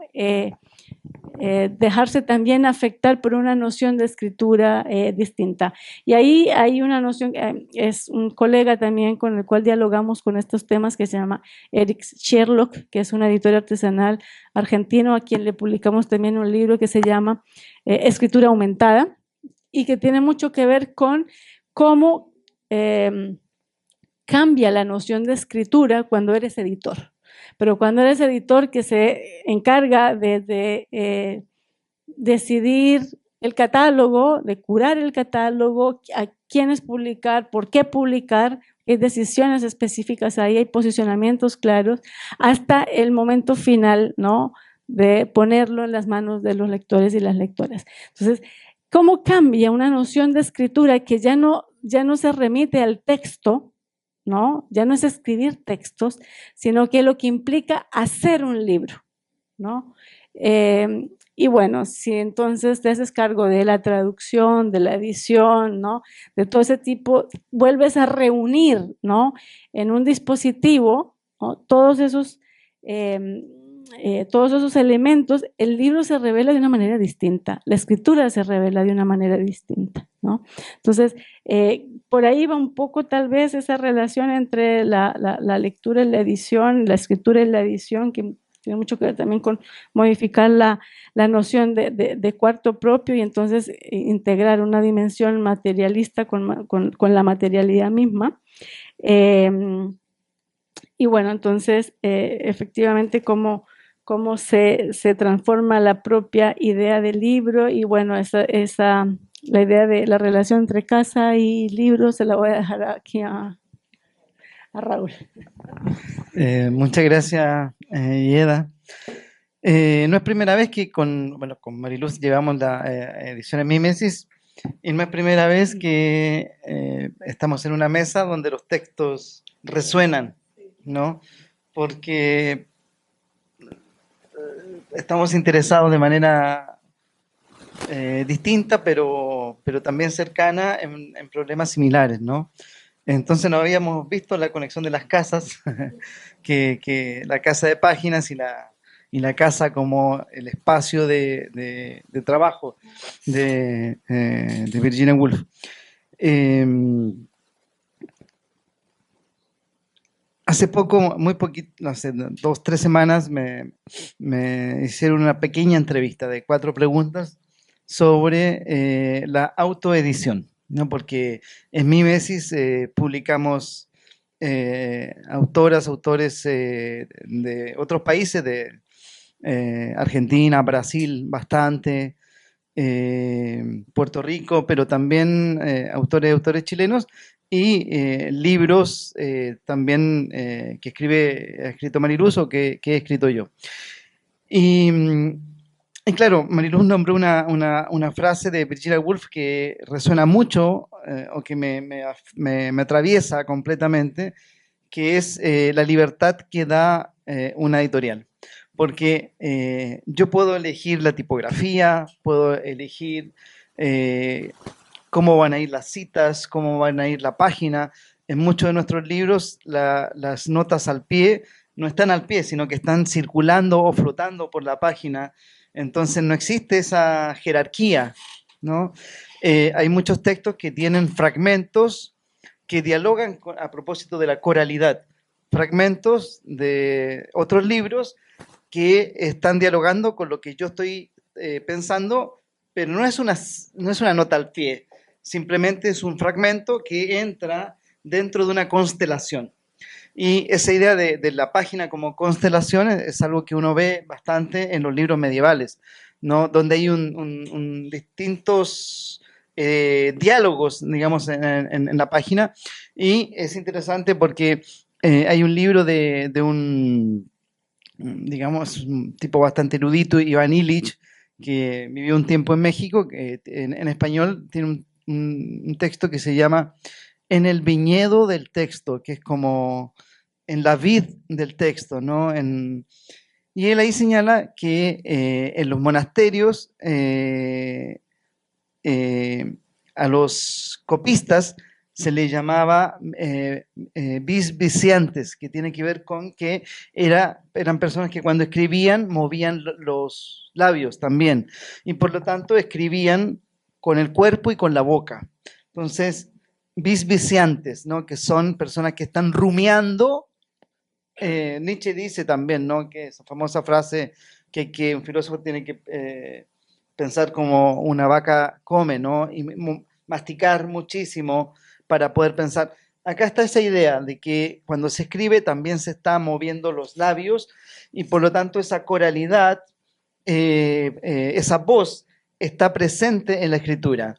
dejarse también afectar por una noción de escritura distinta. Y ahí hay una noción, es un colega también con el cual dialogamos con estos temas que se llama Eric Sherlock, que es un editor artesanal argentino a quien le publicamos también un libro que se llama Escritura Aumentada y que tiene mucho que ver con cómo cambia la noción de escritura cuando eres editor. Pero cuando eres editor que se encarga de decidir el catálogo, de curar el catálogo, a quiénes publicar, por qué publicar, hay decisiones específicas ahí, hay posicionamientos claros, hasta el momento final, ¿no?, de ponerlo en las manos de los lectores y las lectoras. Entonces, ¿cómo cambia una noción de escritura que ya no se remite al texto, ¿no? Ya no es escribir textos, sino que lo que implica hacer un libro, ¿no? Y bueno, si entonces te haces cargo de la traducción, de la edición, ¿no?, de todo ese tipo, vuelves a reunir, ¿no?, en un dispositivo, ¿no?, todos esos elementos, el libro se revela de una manera distinta, la escritura se revela de una manera distinta, ¿no? Entonces, por ahí va un poco tal vez esa relación entre la lectura y la edición, la escritura y la edición, que tiene mucho que ver también con modificar la noción de cuarto propio y entonces integrar una dimensión materialista con la materialidad misma. Y bueno, entonces, efectivamente, cómo se transforma la propia idea del libro y bueno, la idea de la relación entre casa y libro se la voy a dejar aquí a Raúl. Muchas gracias, Ieda. No es primera vez que con Mariluz llevamos la edición en Mimesis y no es primera vez que estamos en una mesa donde los textos resuenan, ¿no? Porque estamos interesados de manera distinta, pero también cercana en problemas similares, ¿no? Entonces no habíamos visto la conexión de las casas, que la casa de páginas y la casa como el espacio de trabajo de Virginia Woolf. Hace poco, muy poquito, no sé, 2, 3 semanas, me hicieron una pequeña entrevista de 4 preguntas sobre la autoedición, ¿no? Porque en Mimesis publicamos autores de otros países, de Argentina, Brasil, bastante, Puerto Rico, pero también autores chilenos y libros también que ha escrito Mariluz o que he escrito yo. Y claro, Mariluz nombró una frase de Virginia Woolf que resuena mucho o que me atraviesa completamente, que es la libertad que da una editorial. Porque yo puedo elegir la tipografía, puedo elegir cómo van a ir las citas, cómo van a ir la página. En muchos de nuestros libros las notas al pie no están al pie, sino que están circulando o flotando por la página. Entonces no existe esa jerarquía, ¿no? Hay muchos textos que tienen fragmentos que dialogan a propósito de la coralidad, fragmentos de otros libros que están dialogando con lo que yo estoy pensando, pero no es una nota al pie, simplemente es un fragmento que entra dentro de una constelación. Y esa idea de la página como constelación es algo que uno ve bastante en los libros medievales, ¿no? Donde hay distintos diálogos, digamos, en la página. Y es interesante porque hay un libro de un, digamos, un tipo bastante erudito, Iván Illich, que vivió un tiempo en México, que en español tiene un texto que se llama En el viñedo del texto, que es como en la vid del texto, ¿no? Y él ahí señala que en los monasterios a los copistas se les llamaba bisbiciantes, que tiene que ver con que eran personas que cuando escribían movían los labios también, y por lo tanto escribían con el cuerpo y con la boca. Entonces, bisbiciantes, ¿no? Que son personas que están rumiando. Nietzsche dice también, ¿no? Que esa famosa frase que un filósofo tiene que pensar como una vaca come, ¿no? Y masticar muchísimo para poder pensar. Acá está esa idea de que cuando se escribe también se está moviendo los labios y por lo tanto esa coralidad, esa voz está presente en la escritura.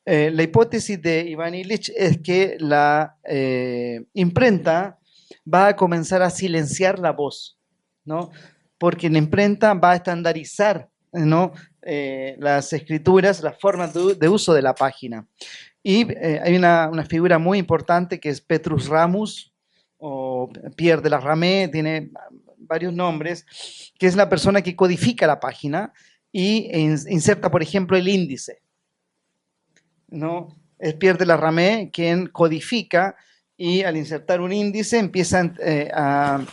La hipótesis de Iván Illich es que la imprenta va a comenzar a silenciar la voz, ¿no? Porque la imprenta va a estandarizar, ¿no? Las escrituras, las formas de uso de la página. Y hay una figura muy importante que es Petrus Ramus, o Pierre de la Ramée, tiene varios nombres, que es la persona que codifica la página y inserta, por ejemplo, el índice, ¿no? Es Pierre de la Ramée quien codifica y al insertar un índice empiezan a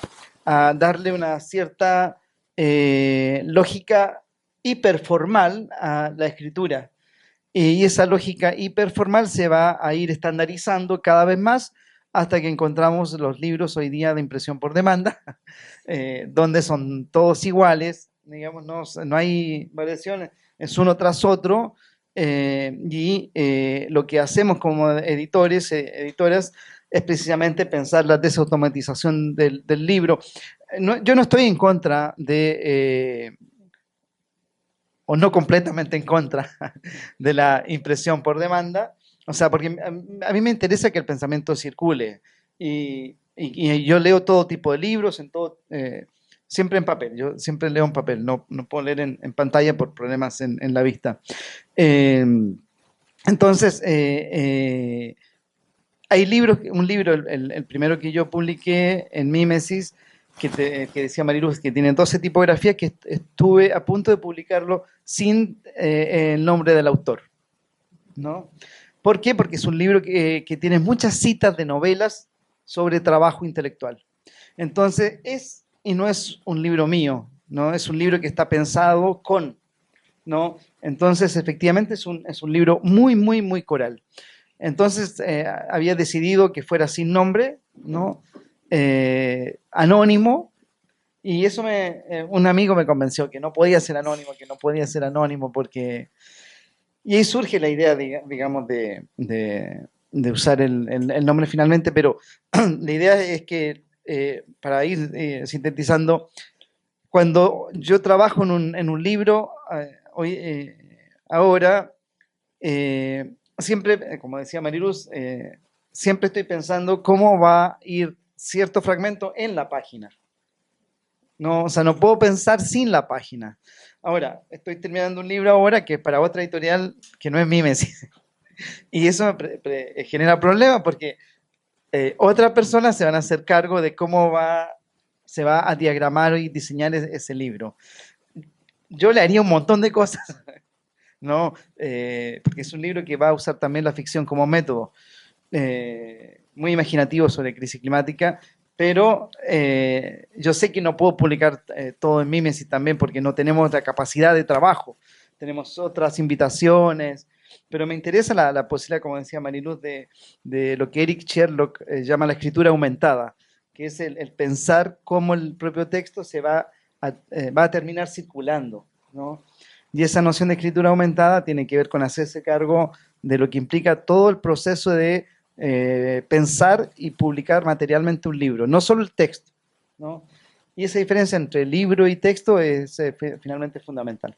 darle una cierta lógica hiperformal a la escritura. Y esa lógica hiperformal se va a ir estandarizando cada vez más hasta que encontramos los libros hoy día de impresión por demanda, donde son todos iguales, digamos, no hay variaciones, es uno tras otro, y lo que hacemos como editores, editoras, es precisamente pensar la desautomatización del libro. Yo no estoy en contra de, o no completamente en contra de la impresión por demanda, o sea, porque a mí me interesa que el pensamiento circule y yo leo todo tipo de libros, siempre en papel, yo siempre leo en papel, no puedo leer en pantalla por problemas en la vista. Entonces, hay libros, un libro, el primero que yo publiqué en Mímesis, que decía Mariluz, que tiene 12 tipografías, que estuve a punto de publicarlo sin el nombre del autor, ¿no? ¿Por qué? Porque es un libro que tiene muchas citas de novelas sobre trabajo intelectual. Entonces, y no es un libro mío, ¿no? Es un libro que está pensado con, ¿no? Entonces, efectivamente, es un libro muy, muy, muy coral. Entonces, había decidido que fuera sin nombre, ¿no? Anónimo, y eso un amigo me convenció que no podía ser anónimo, porque... Y ahí surge la idea, digamos, de usar el nombre finalmente, pero la idea es que, para ir sintetizando, cuando yo trabajo en un libro, ahora, siempre, como decía Mariluz, siempre estoy pensando cómo va a ir cierto fragmento en la página. No, o sea, no puedo pensar sin la página. Ahora, estoy terminando un libro ahora que es para otra editorial que no es Mímesis. Y eso me genera problemas porque otras personas se van a hacer cargo de cómo se va a diagramar y diseñar ese libro. Yo le haría un montón de cosas, ¿no? Porque es un libro que va a usar también la ficción como método. Muy imaginativo sobre crisis climática, pero yo sé que no puedo publicar todo en Mímesis también porque no tenemos la capacidad de trabajo. Tenemos otras invitaciones pero me interesa la posibilidad, como decía Mariluz, de lo que Eric Sherlock llama la escritura aumentada, que es el pensar cómo el propio texto se va a terminar circulando, ¿no? Y esa noción de escritura aumentada tiene que ver con hacerse cargo de lo que implica todo el proceso de pensar y publicar materialmente un libro, no solo el texto, ¿no? Y esa diferencia entre libro y texto es finalmente fundamental.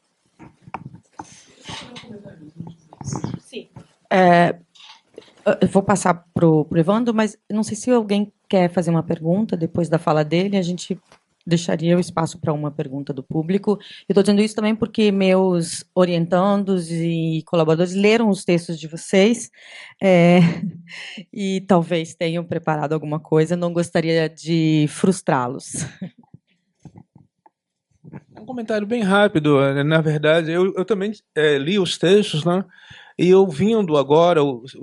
Sim. Eu vou passar para o Evandro, mas não sei se alguém quer fazer uma pergunta depois da fala dele, a gente deixaria o espaço para uma pergunta do público. Eu estou dizendo isso também porque meus orientandos e colaboradores leram os textos de vocês e talvez tenham preparado alguma coisa, não gostaria de frustrá-los. Um comentário bem rápido. Na verdade, eu também li os textos, né? E eu vindo agora os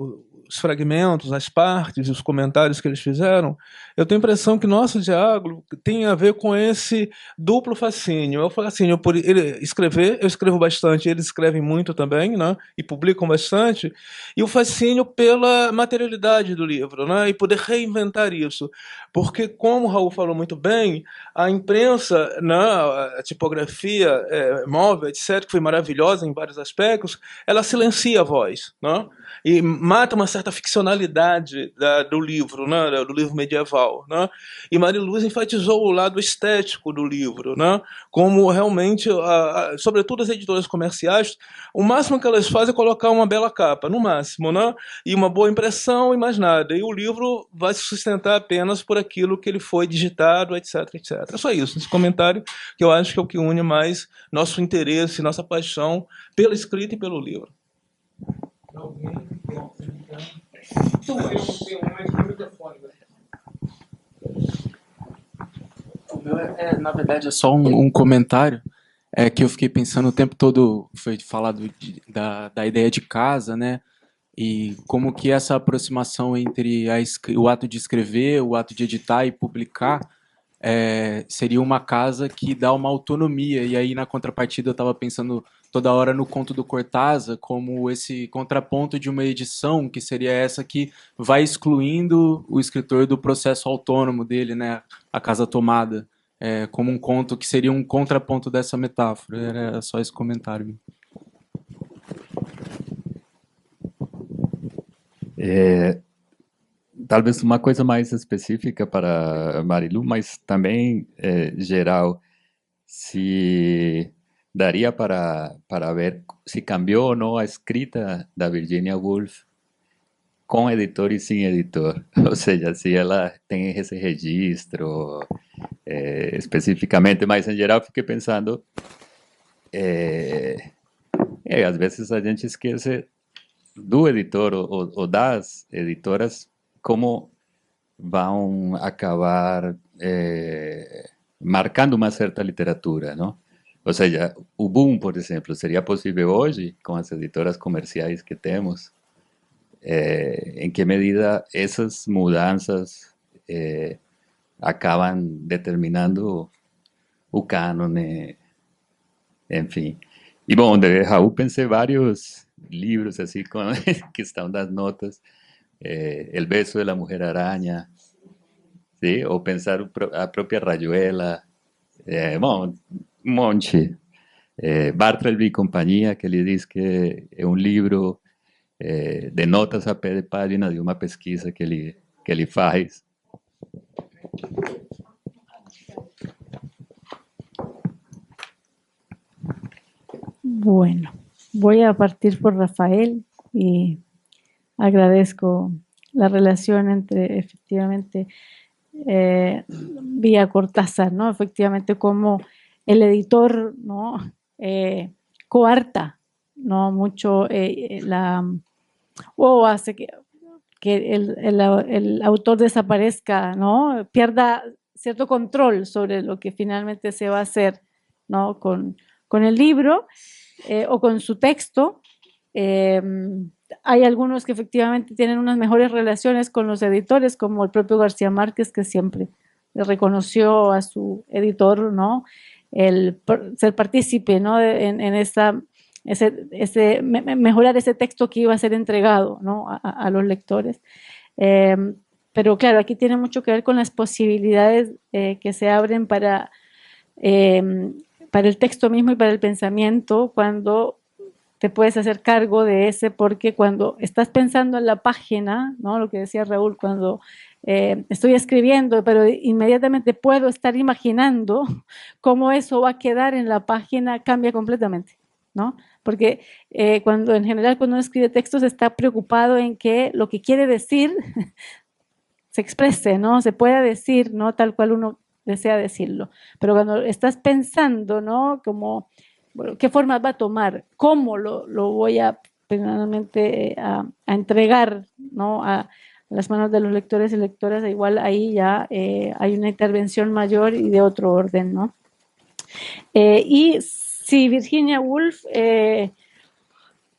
fragmentos, as partes, os comentários que eles fizeram, eu tenho a impressão que nosso diálogo tem a ver com esse duplo fascínio. Eu fascínio por ele escrever, eu escrevo bastante, eles escrevem muito também, né? E publicam bastante, e o fascínio pela materialidade do livro, né? E poder reinventar isso. Porque, como o Raul falou muito bem, a imprensa, né, a tipografia móvel, etc., que foi maravilhosa em vários aspectos, ela silencia a voz, né? E mata uma certa ficcionalidade do livro, né, do livro medieval, né? E Mariluz enfatizou o lado estético do livro, né? Como realmente, sobretudo as editoras comerciais, o máximo que elas fazem é colocar uma bela capa, no máximo, né? E uma boa impressão e mais nada. E o livro vai se sustentar apenas por aquilo que ele foi digitado, etc, etc. É só isso, esse comentário que eu acho que é o que une mais nosso interesse, nossa paixão pela escrita e pelo livro. O meu na verdade, é só um comentário que eu fiquei pensando o tempo todo, foi falado da ideia de casa, né? E como que essa aproximação entre o ato de escrever, o ato de editar e publicar seria uma casa que dá uma autonomia. E aí, na contrapartida, eu estava pensando toda hora no conto do Cortázar como esse contraponto de uma edição, que seria essa que vai excluindo o escritor do processo autônomo dele, né? A Casa Tomada, como um conto que seria um contraponto dessa metáfora. Era só esse comentário. Talvez uma coisa mais específica para Marilu, mas também geral, se daria para ver se cambiou ou não a escrita da Virginia Woolf com editor e sem editor, ou seja, se ela tem esse registro especificamente, mas em geral fiquei pensando, às vezes a gente esquece do editor ou das editoras como vão acabar marcando uma certa literatura, não? Ou seja, o boom, por exemplo, seria possível hoje com as editoras comerciais que temos? Em que medida essas mudanças acabam determinando o cânone, enfim. E bom, de Raul pensei vários livros assim com que estão das notas, El beso de la mujer araña, ¿sí? Ou pensar a própria Rayuela, bom, um monte. Bartleby e companhia, que ele diz que é um livro de notas a pé de página de uma pesquisa que ele faz. Bueno, voy a partir por Rafael y agradezco la relación entre, efectivamente, vía Cortázar, ¿no? Efectivamente, como el editor, ¿no? Coarta, ¿no? Mucho o hace que el autor desaparezca, ¿no? Pierda cierto control sobre lo que finalmente se va a hacer, ¿no? Con el libro o con su texto. Hay algunos que efectivamente tienen unas mejores relaciones con los editores, como el propio García Márquez, que siempre le reconoció a su editor, ¿no? El ser partícipe, ¿no? en mejorar ese texto que iba a ser entregado, ¿no? a los lectores. Pero claro, aquí tiene mucho que ver con las posibilidades que se abren para el texto mismo y para el pensamiento cuando te puedes hacer cargo de ese, porque cuando estás pensando en la página, ¿no? Lo que decía Raúl, cuando estoy escribiendo, pero inmediatamente puedo estar imaginando cómo eso va a quedar en la página, cambia completamente, ¿no? Porque en general cuando uno escribe textos está preocupado en que lo que quiere decir se exprese, ¿no? Se pueda decir, ¿no? Tal cual uno desea decirlo. Pero cuando estás pensando, ¿no? Como, bueno, ¿qué forma va a tomar? ¿Cómo lo voy a finalmente a entregar, ¿no? A las manos de los lectores y lectoras? Igual ahí ya hay una intervención mayor y de otro orden, ¿no? Y si Virginia Woolf...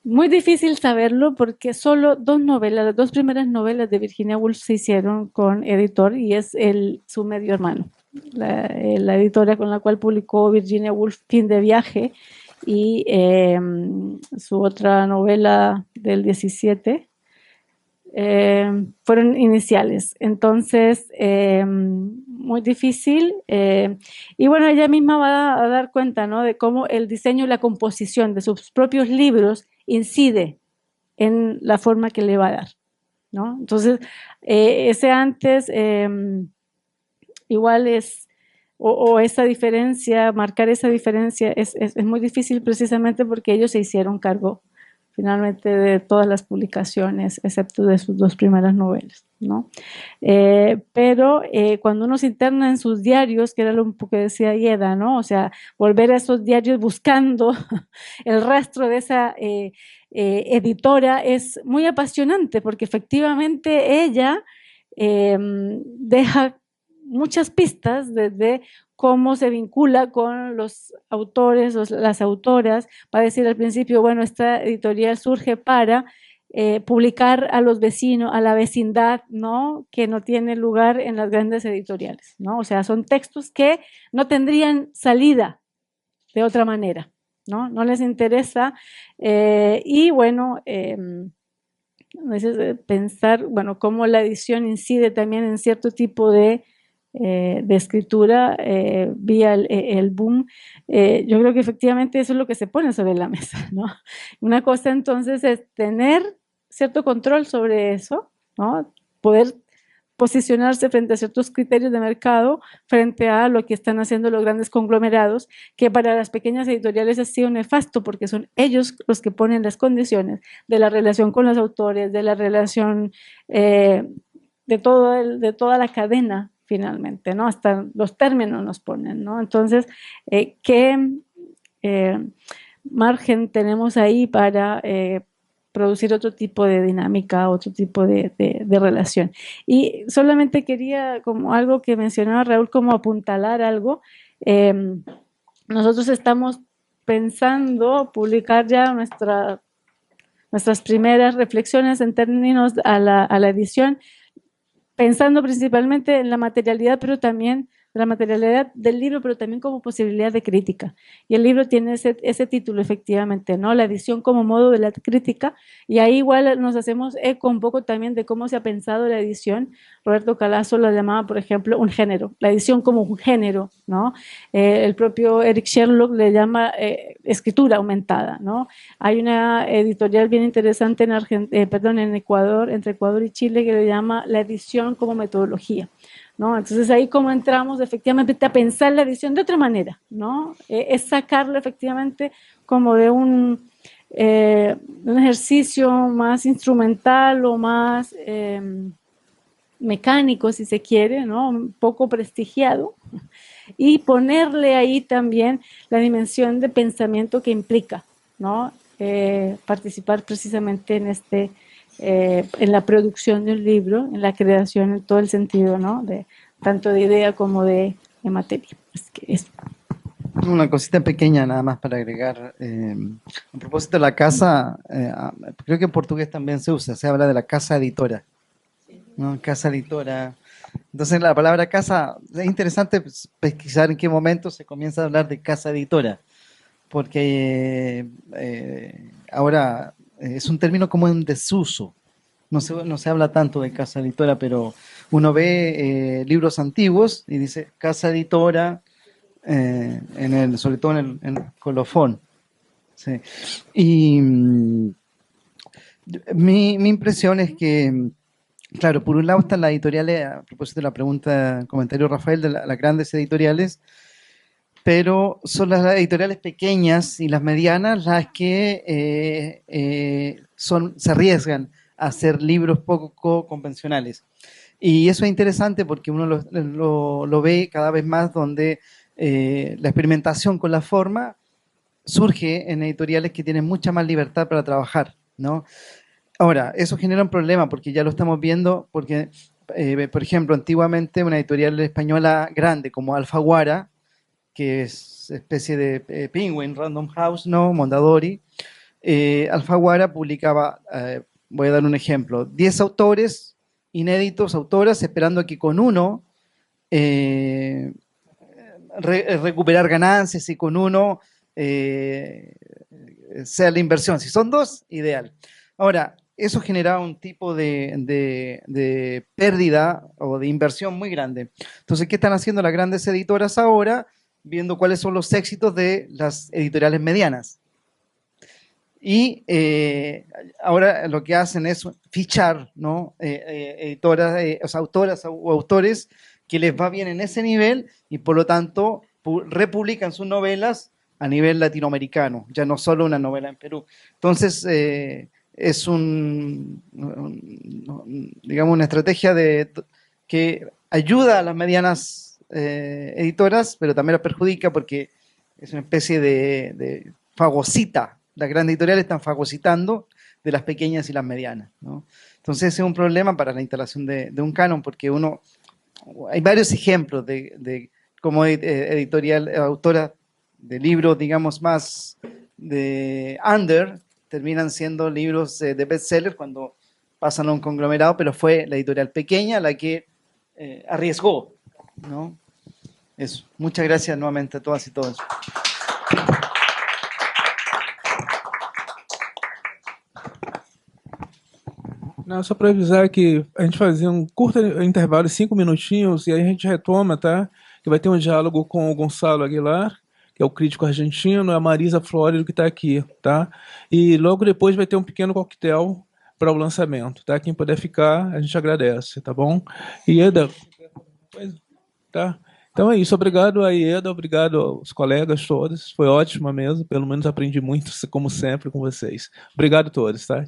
muy difícil saberlo porque solo las dos primeras novelas de Virginia Woolf se hicieron con editor y es su medio hermano. La editora con la cual publicó Virginia Woolf, Fin de viaje, y su otra novela del 17, fueron iniciales. Entonces, muy difícil. Y bueno, ella misma va a dar cuenta, ¿no? De cómo el diseño y la composición de sus propios libros incide en la forma que le va a dar, ¿no? Entonces, ese antes igual es, o esa diferencia, marcar esa diferencia es muy difícil precisamente porque ellos se hicieron cargo finalmente de todas las publicaciones, excepto de sus dos primeras novelas, ¿no? Pero cuando uno se interna en sus diarios, que era lo que decía Ieda, ¿no? O sea, volver a esos diarios buscando el rastro de esa editora es muy apasionante, porque efectivamente ella deja muchas pistas desde cómo se vincula con los autores, las autoras. Va a decir al principio, bueno, esta editorial surge para publicar a los vecinos, a la vecindad, ¿no? Que no tiene lugar en las grandes editoriales, ¿no? O sea, son textos que no tendrían salida de otra manera, ¿no? No les interesa. Y bueno, pensar, bueno, cómo la edición incide también en cierto tipo de escritura vía el boom. Yo creo que efectivamente eso es lo que se pone sobre la mesa, ¿no? Una cosa entonces es tener cierto control sobre eso, ¿no? Poder posicionarse frente a ciertos criterios de mercado, frente a lo que están haciendo los grandes conglomerados, que para las pequeñas editoriales ha sido nefasto, porque son ellos los que ponen las condiciones de la relación con los autores, de la relación de toda la cadena, finalmente, ¿no? Hasta los términos nos ponen, ¿no? Entonces, ¿qué margen tenemos ahí para producir otro tipo de dinámica, otro tipo de relación? Y solamente quería, como algo que mencionaba Raúl, como apuntalar algo. Nosotros estamos pensando publicar ya nuestras primeras reflexiones en términos a la edición, pensando principalmente en la materialidad, pero también la materialidad del libro, pero también como posibilidad de crítica. Y el libro tiene ese título, efectivamente, ¿no? La edición como modo de la crítica, y ahí igual nos hacemos eco un poco también de cómo se ha pensado la edición. Roberto Calazo la llamaba, por ejemplo, un género, la edición como un género, ¿no? El propio Eric Sherlock le llama escritura aumentada, ¿no? Hay una editorial bien interesante en Ecuador, entre Ecuador y Chile, que le llama la edición como metodología, ¿no? Entonces ahí como entramos efectivamente a pensar la edición de otra manera, ¿no? Es sacarlo efectivamente como de un ejercicio más instrumental o más mecánico, si se quiere, ¿no? Un poco prestigiado, y ponerle ahí también la dimensión de pensamiento que implica, ¿no? Participar precisamente en la producción de un libro, en la creación, en todo el sentido, ¿no? Tanto de idea como de materia. Es que eso. Una cosita pequeña nada más para agregar. A propósito de la casa, creo que en portugués también se habla de la casa editora, ¿no? Casa editora. Entonces la palabra casa, es interesante pesquisar en qué momento se comienza a hablar de casa editora, porque ahora es un término como en desuso. No se habla tanto de casa editora, pero uno ve libros antiguos y dice casa editora, sobre todo en el colofón. Sí. Y mi impresión es que, claro, por un lado están las editoriales, a propósito de la pregunta, el comentario de Rafael, de las grandes editoriales, pero son las editoriales pequeñas y las medianas las que se arriesgan a hacer libros poco convencionales. Y eso es interesante porque uno lo ve cada vez más donde la experimentación con la forma surge en editoriales que tienen mucha más libertad para trabajar, ¿no? Ahora, eso genera un problema porque ya lo estamos viendo, porque, por ejemplo, antiguamente una editorial española grande como Alfaguara, que es especie de Penguin, Random House, ¿no? Mondadori, Alfaguara publicaba, voy a dar un ejemplo, 10 autores inéditos, autoras, esperando que con uno recuperar ganancias y con uno sea la inversión. Si son dos, ideal. Ahora, eso genera un tipo de pérdida o de inversión muy grande. Entonces, ¿qué están haciendo las grandes editoras ahora? Viendo cuáles son los éxitos de las editoriales medianas. Y ahora lo que hacen es fichar, ¿no? Editoras, o sea, autoras o autores que les va bien en ese nivel y por lo tanto republican sus novelas a nivel latinoamericano, ya no solo una novela en Perú. Entonces, es digamos, una estrategia que ayuda a las medianas editoras, pero también las perjudica porque es una especie de fagocita. Las grandes editoriales están fagocitando de las pequeñas y las medianas, ¿no? Entonces, ese es un problema para la instalación de un canon, porque hay varios ejemplos de cómo editorial, autoras de libros, digamos, más de under, terminan siendo libros de bestseller cuando pasan a un conglomerado, pero fue la editorial pequeña la que arriesgó, ¿no? Eso. Muchas gracias nuevamente a todas y todos. Não, só para avisar que a gente fazia um curto intervalo, 5 minutinhos, e aí a gente retoma, tá? Que vai ter um diálogo com o Gonçalo Aguilar, que é o crítico argentino, e a Marisa Flórido, que está aqui, tá? E logo depois vai ter um pequeno coquetel para o lançamento, tá? Quem puder ficar, a gente agradece, tá bom? E Eda, tá? Então é isso, obrigado a Ieda, obrigado aos colegas todos, foi ótima mesmo, pelo menos aprendi muito, como sempre, com vocês. Obrigado a todos, tá?